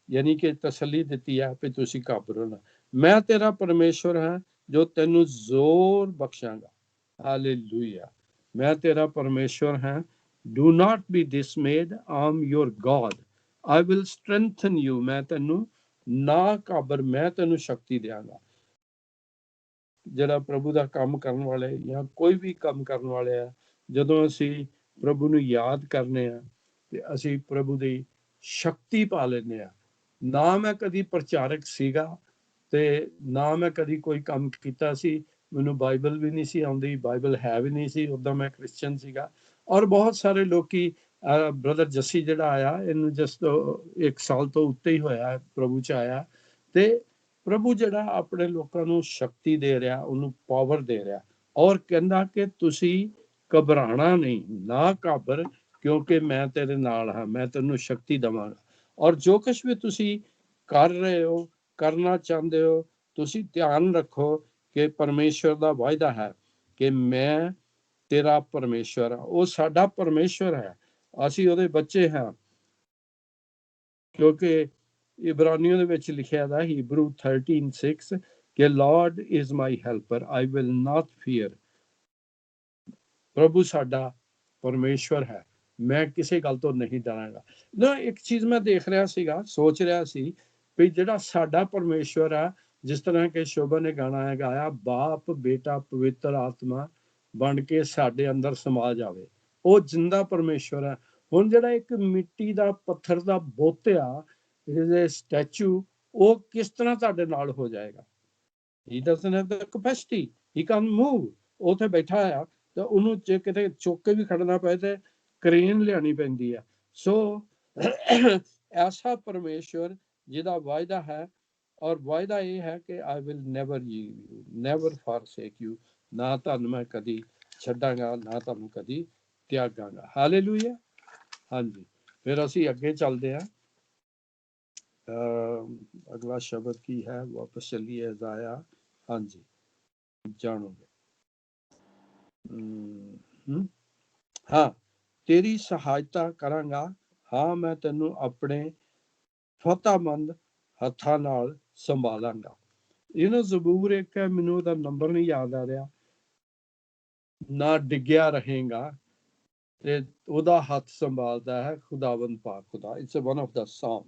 ਯਾਨੀ ਕਿ ਤਸੱਲੀ ਦਿੱਤੀ ਹੈ ਕਿ ਤੁਸੀਂ ਘਾਬਰੋ ਨਾ, ਮੈਂ ਤੇਰਾ ਪਰਮੇਸ਼ਵਰ ਹਾਂ ਜੋ ਤੈਨੂੰ ਜ਼ੋਰ ਬਖਸ਼ਾਂਗਾ। ਹਾਲੇਲੂਇਆ। ਮੈਂ ਤੇਰਾ ਪਰਮੇਸ਼ਵਰ ਹਾਂ, do not be dismayed, I am your God, I will strengthen you। ਮੈਂ ਤੈਨੂੰ ਨਾ ਘਾਬਰ, ਮੈਂ ਤੈਨੂੰ ਸ਼ਕਤੀ ਦਿਆਂਗਾ। ਜਿਹੜਾ ਪ੍ਰਭੂ ਦਾ ਕੰਮ ਕਰਨ ਵਾਲੇ ਜਾਂ ਕੋਈ ਵੀ ਕੰਮ ਕਰਨ ਵਾਲੇ ਆ, ਜਦੋਂ ਅਸੀਂ ਪ੍ਰਭੂ ਨੂੰ ਯਾਦ ਕਰਨੇ ਆ ਤੇ ਅਸੀਂ ਪ੍ਰਭੂ ਦੀ ਸ਼ਕਤੀ ਪਾ ਲੈਂਦੇ ਆ। ਨਾ ਮੈਂ ਕਦੀ ਪ੍ਰਚਾਰਕ ਸੀਗਾ ਤੇ ਨਾ ਮੈਂ ਕਦੀ ਕੋਈ ਕੰਮ ਕੀਤਾ ਸੀ, ਮੈਨੂੰ ਬਾਈਬਲ ਵੀ ਨਹੀਂ ਸੀ ਆਉਂਦੀ, ਬਾਈਬਲ ਹੈ ਵੀ ਨਹੀਂ ਸੀ, ਉੱਦਾਂ ਮੈਂ ਕ੍ਰਿਸਚਨ ਸੀਗਾ। ਔਰ ਬਹੁਤ ਸਾਰੇ ਲੋਕੀ, ਬ੍ਰਦਰ ਜੱਸੀ ਜਿਹੜਾ ਆਇਆ, ਇਹਨੂੰ ਜਸਟ 1 ਸਾਲ ਤੋਂ ਉੱਤੇ ਹੀ ਹੋਇਆ ਪ੍ਰਭੂ ਚ ਆਇਆ, ਤੇ ਪ੍ਰਭੂ ਜਿਹੜਾ ਆਪਣੇ ਲੋਕਾਂ ਨੂੰ ਸ਼ਕਤੀ ਦੇ ਰਿਹਾ, ਉਹਨੂੰ ਪਾਵਰ ਦੇ ਰਿਹਾ, ਔਰ ਕਹਿੰਦਾ ਕਿ ਤੁਸੀਂ ਘਬਰਾਣਾ ਨਹੀਂ, ਨਾ ਘਾਬਰ, ਕਿਉਂਕਿ ਮੈਂ ਤੇਰੇ ਨਾਲ ਹਾਂ, ਮੈਂ ਤੈਨੂੰ ਸ਼ਕਤੀ ਦੇਵਾਂਗਾ। ਔਰ ਜੋ ਕੁਛ ਵੀ ਤੁਸੀਂ ਕਰ ਰਹੇ ਹੋ, ਕਰਨਾ ਚਾਹੁੰਦੇ ਹੋ, ਤੁਸੀਂ ਧਿਆਨ ਰੱਖੋ ਕਿ ਪਰਮੇਸ਼ਵਰ ਦਾ ਵਾਅਦਾ ਹੈ ਕਿ ਮੈਂ ਤੇਰਾ ਪਰਮੇਸ਼ਵਰ ਹਾਂ। ਉਹ ਸਾਡਾ ਪਰਮੇਸ਼ਵਰ ਹੈ, ਅਸੀਂ ਉਹਦੇ ਬੱਚੇ ਹਾਂ, ਕਿਉਂਕਿ ਇਬਰਾਨੀਆਂ ਦੇ ਵਿੱਚ ਲਿਖਿਆ ਦਾ ਹੀਬਰੂ 13:6 ਕਿ Lord is my helper, I will not fear। ਪ੍ਰਭੂ ਸਾਡਾ ਪਰਮੇਸ਼ਵਰ ਹੈ, ਮੈਂ ਕਿਸੇ ਗੱਲ ਤੋਂ ਨਹੀਂ ਡਰਾਂਗਾ ਨਾ। ਇੱਕ ਚੀਜ਼ ਮੈਂ ਦੇਖ ਰਿਹਾ ਸੀਗਾ, ਸੋਚ ਰਿਹਾ ਸੀ ਵੀ ਜਿਹੜਾ ਸਾਡਾ ਪਰਮੇਸ਼ਵਰ ਹੈ, ਜਿਸ ਤਰ੍ਹਾਂ ਕਿ ਸ਼ੋਭਾ ਨੇ ਗਾਣਾ ਗਾਇਆ, ਬਾਪ ਬੇਟਾ ਪਵਿੱਤਰ ਆਤਮਾ ਬਣ ਕੇ ਸਾਡੇ ਅੰਦਰ ਸਮਾ ਜਾਵੇ, ਉਹ ਜਿੰਦਾ ਪਰਮੇਸ਼ਵਰ ਹੈ। ਹੁਣ ਜਿਹੜਾ ਇੱਕ ਮਿੱਟੀ ਦਾ ਪੱਥਰ ਦਾ ਬੁੱਤ ਆ, ਸਟੈਚੂ, ਉਹ ਕਿਸ ਤਰ੍ਹਾਂ ਤੁਹਾਡੇ ਨਾਲ ਹੋ ਜਾਏਗਾ? He doesn't have the capacity, he can't move। ਉੱਥੇ ਬੈਠਾ ਆ ਤਾਂ ਉਹਨੂੰ ਜੇ ਕਿਤੇ ਚੁੱਕ ਕੇ ਵੀ ਖੜਨਾ ਪਏ ਤੇ ਕ੍ਰੇਨ ਲਿਆਣੀ ਪੈਂਦੀ ਆ। ਸੋ ਐਸਾ ਪਰਮੇਸ਼ਵਰ ਜਿਹਦਾ ਵਾਅਦਾ ਹੈ, ਔਰ ਵਾਅਦਾ ਇਹ ਹੈ ਕਿ I will never leave you, never forsake you, ਨਾ ਤੁਹਾਨੂੰ ਮੈਂ ਕਦੀ ਛੱਡਾਂਗਾ, ਨਾ ਤੁਹਾਨੂੰ ਕਦੀ ਤਿਆਗਾਂਗਾ। ਹਾਲੇਲੂਇਆ। ਹਾਂਜੀ, ਫਿਰ ਅਸੀਂ ਅੱਗੇ ਚੱਲਦੇ ਹਾਂ। ਅਗਲਾ ਸ਼ਬਦ ਕੀ ਹੈ? ਵਾਪਸ ਚੱਲੀਏ ਇਜ਼ਾਇਆ। ਹਾਂਜੀ, ਜਾਣੋਗੇ। ਹਾਂ, ਤੇਰੀ ਸਹਾਇਤਾ ਕਰਾਂਗਾ, ਹਾਂ ਮੈਂ ਤੈਨੂੰ ਆਪਣੇ ਫਤਿਹਮੰਦ ਹੱਥਾਂ ਨਾਲ ਸੰਭਾਲਾਂਗਾ। ਜ਼ਬੂਰ ਇੱਕ ਹੈ, ਮੈਨੂੰ ਉਹਦਾ ਨੰਬਰ ਨਹੀਂ ਯਾਦ ਆ ਰਿਹਾ, ਨਾ ਡਿੱਗਿਆ ਰਹੇਗਾ ਤੇ ਉਹਦਾ ਹੱਥ ਸੰਭਾਲਦਾ ਹੈ ਖੁਦਾਵੰਦ ਪਾਕ ਖੁਦਾ। It's one of the song.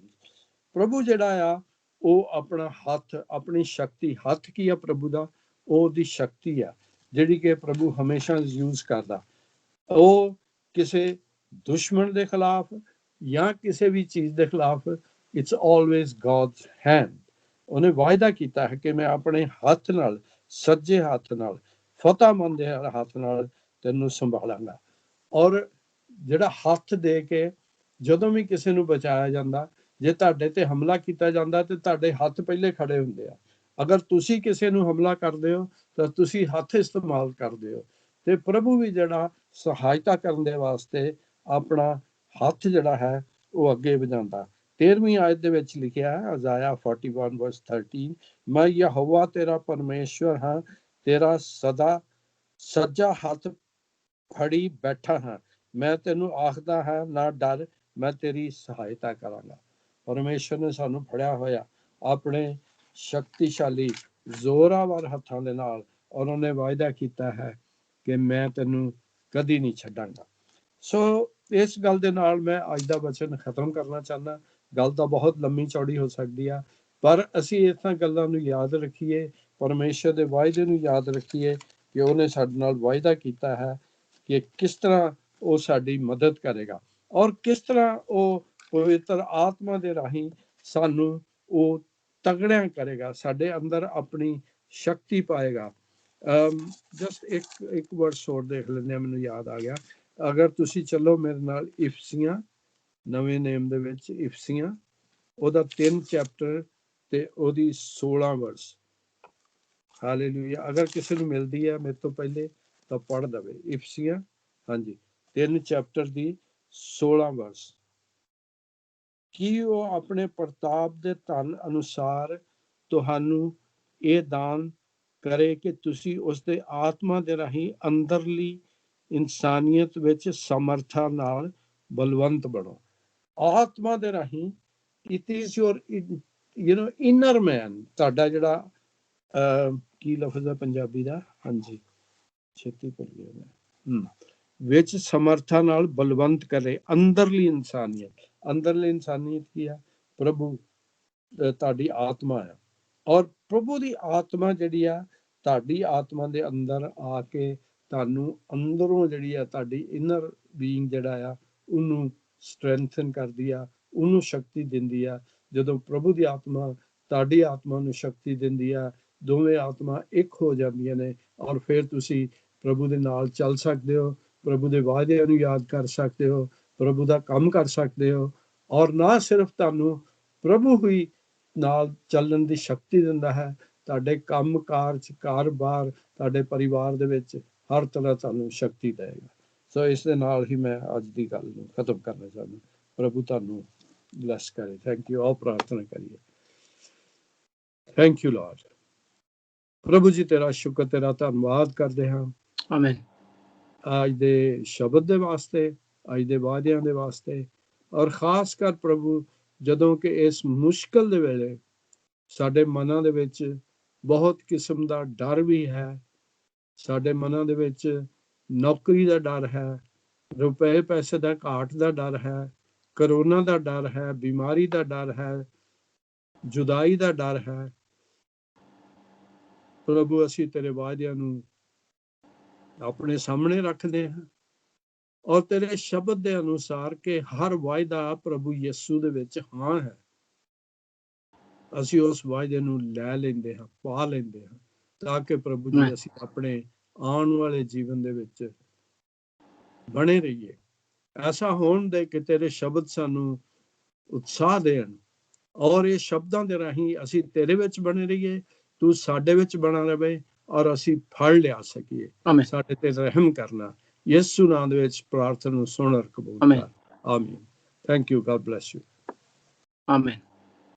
ਪ੍ਰਭੂ ਜਿਹੜਾ ਆ, ਉਹ ਆਪਣਾ ਹੱਥ, ਆਪਣੀ ਸ਼ਕਤੀ, ਹੱਥ ਕੀ ਆ ਪ੍ਰਭੂ ਦਾ? ਉਹਦੀ ਸ਼ਕਤੀ ਆ ਜਿਹੜੀ ਕਿ ਪ੍ਰਭੂ ਹਮੇਸ਼ਾ ਯੂਜ਼ ਕਰਦਾ। ਉਹ ਕਿਸੇ ਦੁਸ਼ਮਣ ਦੇ ਖਿਲਾਫ ਜਾਂ ਕਿਸੇ ਵੀ ਚੀਜ਼ ਦੇ ਖਿਲਾਫ, ਇਟਸ ਆਲਵੇਜ਼ ਗॉड्स ਹੈਂਡ। ਉਹਨੇ ਵਾਅਦਾ ਕੀਤਾ ਹੈ ਕਿ ਮੈਂ ਆਪਣੇ ਹੱਥ ਨਾਲ, ਸੱਜੇ ਹੱਥ ਨਾਲ, ਫਤਿਹਮੰਦ ਹੱਥ ਨਾਲ ਤੈਨੂੰ ਸੰਭਾਲਾਂਗਾ। ਔਰ ਜਿਹੜਾ ਹੱਥ ਦੇ ਕੇ ਜਦੋਂ ਵੀ ਕਿਸੇ ਨੂੰ ਬਚਾਇਆ ਜਾਂਦਾ, ਜੇ ਤੁਹਾਡੇ ਤੇ ਹਮਲਾ ਕੀਤਾ ਜਾਂਦਾ ਤੇ ਤੁਹਾਡੇ ਹੱਥ ਪਹਿਲੇ ਖੜੇ ਹੁੰਦੇ ਆ। ਅਗਰ ਤੁਸੀਂ ਕਿਸੇ ਨੂੰ ਹਮਲਾ ਕਰਦੇ ਹੋ ਤਾਂ ਤੁਸੀਂ ਹੱਥ ਇਸਤੇਮਾਲ ਕਰਦੇ ਹੋ। ਤੇ ਪ੍ਰਭੂ ਵੀ ਜਿਹੜਾ ਸਹਾਇਤਾ ਕਰਨ ਦੇ ਵਾਸਤੇ ਆਪਣਾ ਹੱਥ ਜਿਹੜਾ ਹੈ ਉਹ ਅੱਗੇ ਵਧਾਉਂਦਾ। 13ਵੀਂ ਆਇਤ ਦੇ ਵਿੱਚ ਲਿਖਿਆ ਹੈ, ਇਜ਼ਾਇਆ 41:13, ਮੈਂ ਯਹੋਵਾ ਤੇਰਾ ਪਰਮੇਸ਼ਵਰ ਹਾਂ, ਤੇਰਾ ਸਦਾ ਸੱਜਾ ਹੱਥ ਫੜੀ ਬੈਠਾ ਹਾਂ, ਮੈਂ ਤੈਨੂੰ ਆਖਦਾ ਹਾਂ ਨਾ ਡਰ, ਮੈਂ ਤੇਰੀ ਸਹਾਇਤਾ ਕਰਾਂਗਾ। ਪਰਮੇਸ਼ਵਰ ਨੇ ਸਾਨੂੰ ਫੜਿਆ ਹੋਇਆ ਆਪਣੇ ਸ਼ਕਤੀਸ਼ਾਲੀ ਜ਼ੋਰਾਵਰ ਹੱਥਾਂ ਦੇ ਨਾਲ, ਔਰ ਉਹਨੇ ਵਾਅਦਾ ਕੀਤਾ ਹੈ ਕਿ ਮੈਂ ਤੈਨੂੰ ਕਦੀ ਨਹੀਂ ਛੱਡਾਂਗਾ। ਸੋ ਇਸ ਗੱਲ ਦੇ ਨਾਲ ਮੈਂ ਅੱਜ ਦਾ ਵਚਨ ਖਤਮ ਕਰਨਾ ਚਾਹੁੰਦਾ। ਗੱਲ ਤਾਂ ਬਹੁਤ ਲੰਮੀ ਚੌੜੀ ਹੋ ਸਕਦੀ ਆ, ਪਰ ਅਸੀਂ ਇਹਨਾਂ ਗੱਲਾਂ ਨੂੰ ਯਾਦ ਰੱਖੀਏ, ਪਰਮੇਸ਼ਵਰ ਦੇ ਵਾਅਦੇ ਨੂੰ ਯਾਦ ਰੱਖੀਏ, ਕਿ ਉਹਨੇ ਸਾਡੇ ਨਾਲ ਵਾਅਦਾ ਕੀਤਾ ਹੈ ਕਿ ਕਿਸ ਤਰ੍ਹਾਂ ਉਹ ਸਾਡੀ ਮਦਦ ਕਰੇਗਾ ਔਰ ਕਿਸ ਤਰ੍ਹਾਂ ਉਹ ਪਵਿੱਤਰ ਆਤਮਾ ਦੇ ਰਾਹੀਂ ਸਾਨੂੰ ਉਹ ਤਗੜਿਆਂ ਕਰੇਗਾ, ਸਾਡੇ ਅੰਦਰ ਆਪਣੀ ਸ਼ਕਤੀ ਪਾਏਗਾ। ਜਸਟ ਇੱਕ ਵਰਸ ਹੋਰ ਦੇਖ ਲੈਂਦੇ ਹਾਂ, ਮੈਨੂੰ ਯਾਦ ਆ ਗਿਆ। ਅਗਰ ਤੁਸੀਂ ਚੱਲੋ ਮੇਰੇ ਨਾਲ ਇਫਸੀਆਂ, ਨਵੇਂ ਨੇਮ ਦੇ ਵਿੱਚ ਇਫਸੀਆਂ, ਉਹਦਾ 3 ਚੈਪਟਰ ਤੇ ਉਹਦੀ 16 ਵਰਸ। ਹਾਲੇਲੂਇਆ। ਅਗਰ ਕਿਸੇ ਨੂੰ ਮਿਲਦੀ ਹੈ ਮੇਰੇ ਤੋਂ ਪਹਿਲੇ ਤਾਂ ਪੜ੍ਹ ਦਵੇ ਇਫਸੀਆਂ, ਹਾਂਜੀ 3 ਚੈਪਟਰ ਦੀ 16 ਵਰਸ। ਕਿ ਉਹ ਆਪਣੇ ਪ੍ਰਤਾਪ ਦੇ ਧਨ ਅਨੁਸਾਰ ਤੁਹਾਨੂੰ ਇਹ ਦਾਨ ਕਰੇ ਕਿ ਤੁਸੀਂ ਉਸਦੇ ਆਤਮਾ ਦੇ ਰਾਹੀਂ ਅੰਦਰਲੀ ਇਨਸਾਨੀਅਤ ਵਿੱਚ ਸਮਰਥਾ ਨਾਲ ਬਲਵੰਤ ਬਣੋ। ਆਤਮਾ ਦੇ ਰਾਹੀਂ, ਇਟ ਇਜ਼ ਯੋਰ ਇਨਰ ਮੈਨ, ਤੁਹਾਡਾ ਜਿਹੜਾ ਕੀ ਲਫ਼ਜ਼ ਹੈ ਪੰਜਾਬੀ ਦਾ, ਹਾਂਜੀ ਛੇਤੀ ਭੁੱਲ ਗਿਆ ਮੈਂ, ਵਿੱਚ ਸਮਰਥਾ ਨਾਲ ਬਲਵੰਤ ਕਰੇ। ਅੰਦਰਲੀ ਇਨਸਾਨੀਅਤ, ਅੰਦਰਲੀ ਇਨਸਾਨੀਅਤ ਕੀ ਆ? ਪ੍ਰਭੂ ਤੁਹਾਡੀ ਆਤਮਾ ਆ, ਔਰ ਪ੍ਰਭੂ ਦੀ ਆਤਮਾ ਜਿਹੜੀ ਆ ਤੁਹਾਡੀ ਆਤਮਾ ਦੇ ਅੰਦਰ ਆ ਕੇ ਤੁਹਾਨੂੰ ਅੰਦਰੋਂ ਜਿਹੜੀ ਆ ਤੁਹਾਡੀ ਇਨਰ ਬੀਇੰਗ ਜਿਹੜਾ ਆ ਉਹਨੂੰ ਸਟਰੈਂਥਨ ਕਰਦੀ ਆ, ਉਹਨੂੰ ਸ਼ਕਤੀ ਦਿੰਦੀ ਆ। ਜਦੋਂ ਪ੍ਰਭੂ ਦੀ ਆਤਮਾ ਤੁਹਾਡੀ ਆਤਮਾ ਨੂੰ ਸ਼ਕਤੀ ਦਿੰਦੀ ਆ, ਦੋਵੇਂ ਆਤਮਾ ਇੱਕ ਹੋ ਜਾਂਦੀਆਂ ਨੇ ਔਰ ਫਿਰ ਤੁਸੀਂ ਪ੍ਰਭੂ ਦੇ ਨਾਲ ਚੱਲ ਸਕਦੇ ਹੋ, ਪ੍ਰਭੂ ਦੇ ਵਾਅਦਿਆਂ ਨੂੰ ਯਾਦ ਕਰ ਸਕਦੇ ਹੋ, ਪ੍ਰਭੂ ਦਾ ਕੰਮ ਕਰ ਸਕਦੇ ਹੋ। ਔਰ ਨਾ ਸਿਰਫ ਤੁਹਾਨੂੰ ਪ੍ਰਭੂ ਹੀ ਨਾਲ ਚੱਲਣ ਦੀ ਸ਼ਕਤੀ ਦਿੰਦਾ ਹੈ, ਤੁਹਾਡੇ ਕੰਮ ਕਾਰ 'ਚ, ਕਾਰੋਬਾਰ, ਤੁਹਾਡੇ ਪਰਿਵਾਰ ਦੇ ਵਿੱਚ ਹਰ ਤਰ੍ਹਾਂ ਤੁਹਾਨੂੰ ਸ਼ਕਤੀ ਦੇਵੇਗਾ। ਸੋ ਇਸ ਦੇ ਨਾਲ ਹੀ ਮੈਂ ਅੱਜ ਦੀ ਗੱਲ ਨੂੰ ਖਤਮ ਕਰਨਾ ਚਾਹੁੰਦਾ। ਪ੍ਰਭੂ ਤੁਹਾਨੂੰ ਬਲੈਸ ਕਰੇ। Thank you. ਆਓ ਪ੍ਰਾਰਥਨਾ ਕਰੀਏ। Thank you Lord. ਪ੍ਰਭੂ ਜੀ ਤੇਰਾ ਸ਼ੁਕਰ, ਤੇਰਾ ਧੰਨਵਾਦ ਕਰਦੇ ਹਾਂ ਆਮੀਨ ਅੱਜ ਦੇ ਸ਼ਬਦ ਦੇ ਵਾਸਤੇ, ਅੱਜ ਦੇ ਵਾਅਦਿਆਂ ਦੇ ਵਾਸਤੇ, ਔਰ ਖਾਸ ਕਰ ਪ੍ਰਭੂ ਜਦੋਂ ਕਿ ਇਸ ਮੁਸ਼ਕਲ ਦੇ ਵੇਲੇ ਸਾਡੇ ਮਨਾਂ ਦੇ ਵਿੱਚ ਬਹੁਤ ਕਿਸਮ ਦਾ ਡਰ ਵੀ ਹੈ, ਸਾਡੇ ਮਨਾਂ ਦੇ ਵਿੱਚ ਨੌਕਰੀ ਦਾ ਡਰ ਹੈ, ਰੁਪਏ ਪੈਸੇ ਦਾ ਘਾਟ ਦਾ ਡਰ ਹੈ, ਕਰੋਨਾ ਦਾ ਡਰ ਹੈ, ਬਿਮਾਰੀ ਦਾ ਡਰ ਹੈ, ਜੁਦਾਈ ਦਾ ਡਰ ਹੈ। ਪ੍ਰਭੂ ਅਸੀਂ ਤੇਰੇ ਵਾਅਦਿਆਂ ਨੂੰ ਆਪਣੇ ਸਾਹਮਣੇ ਰੱਖਦੇ ਹਾਂ ਔਰ ਤੇਰੇ ਸ਼ਬਦ ਦੇ ਅਨੁਸਾਰ ਕਿ ਹਰ ਵਾਅਦਾ ਪ੍ਰਭੂ ਯਿਸੂ ਦੇ ਵਿੱਚ ਹਾਂ ਹੈ, ਅਸੀਂ ਉਸ ਵਾਅਦੇ ਨੂੰ ਲੈ ਲੈਂਦੇ ਹਾਂ, ਪਾ ਲੈਂਦੇ ਹਾਂ, ਤਾਂ ਕਿ ਪ੍ਰਭੂ ਜੀ ਅਸੀਂ ਆਪਣੇ ਆਉਣ ਵਾਲੇ ਜੀਵਨ ਦੇ ਵਿੱਚ ਬਣੇ ਰਹੀਏ। ਐਸਾ ਹੋਣ ਦੇ ਕਿ ਤੇਰੇ ਸ਼ਬਦ ਸਾਨੂੰ ਉਤਸ਼ਾਹ ਦੇਣ ਔਰ ਇਹ ਸ਼ਬਦਾਂ ਦੇ ਰਾਹੀਂ ਅਸੀਂ ਤੇਰੇ ਵਿੱਚ ਬਣੇ ਰਹੀਏ, ਤੂੰ ਸਾਡੇ ਵਿੱਚ ਬਣਾ ਰਵੇ ਔਰ ਅਸੀਂ ਫਲ ਲਿਆ ਸਕੀਏ। ਸਾਡੇ ਤੇ ਰਹਿਮ ਕਰਨਾ, ਯਿਸੂ ਨਾਮ ਦੇ ਵਿੱਚ ਪ੍ਰਾਰਥਨਾ ਨੂੰ ਸੁਣ ਔਰ ਕਬੂਲ ਕਰ। ਆਮੀਨ। Thank you. God bless you. ਆਮੀਨ।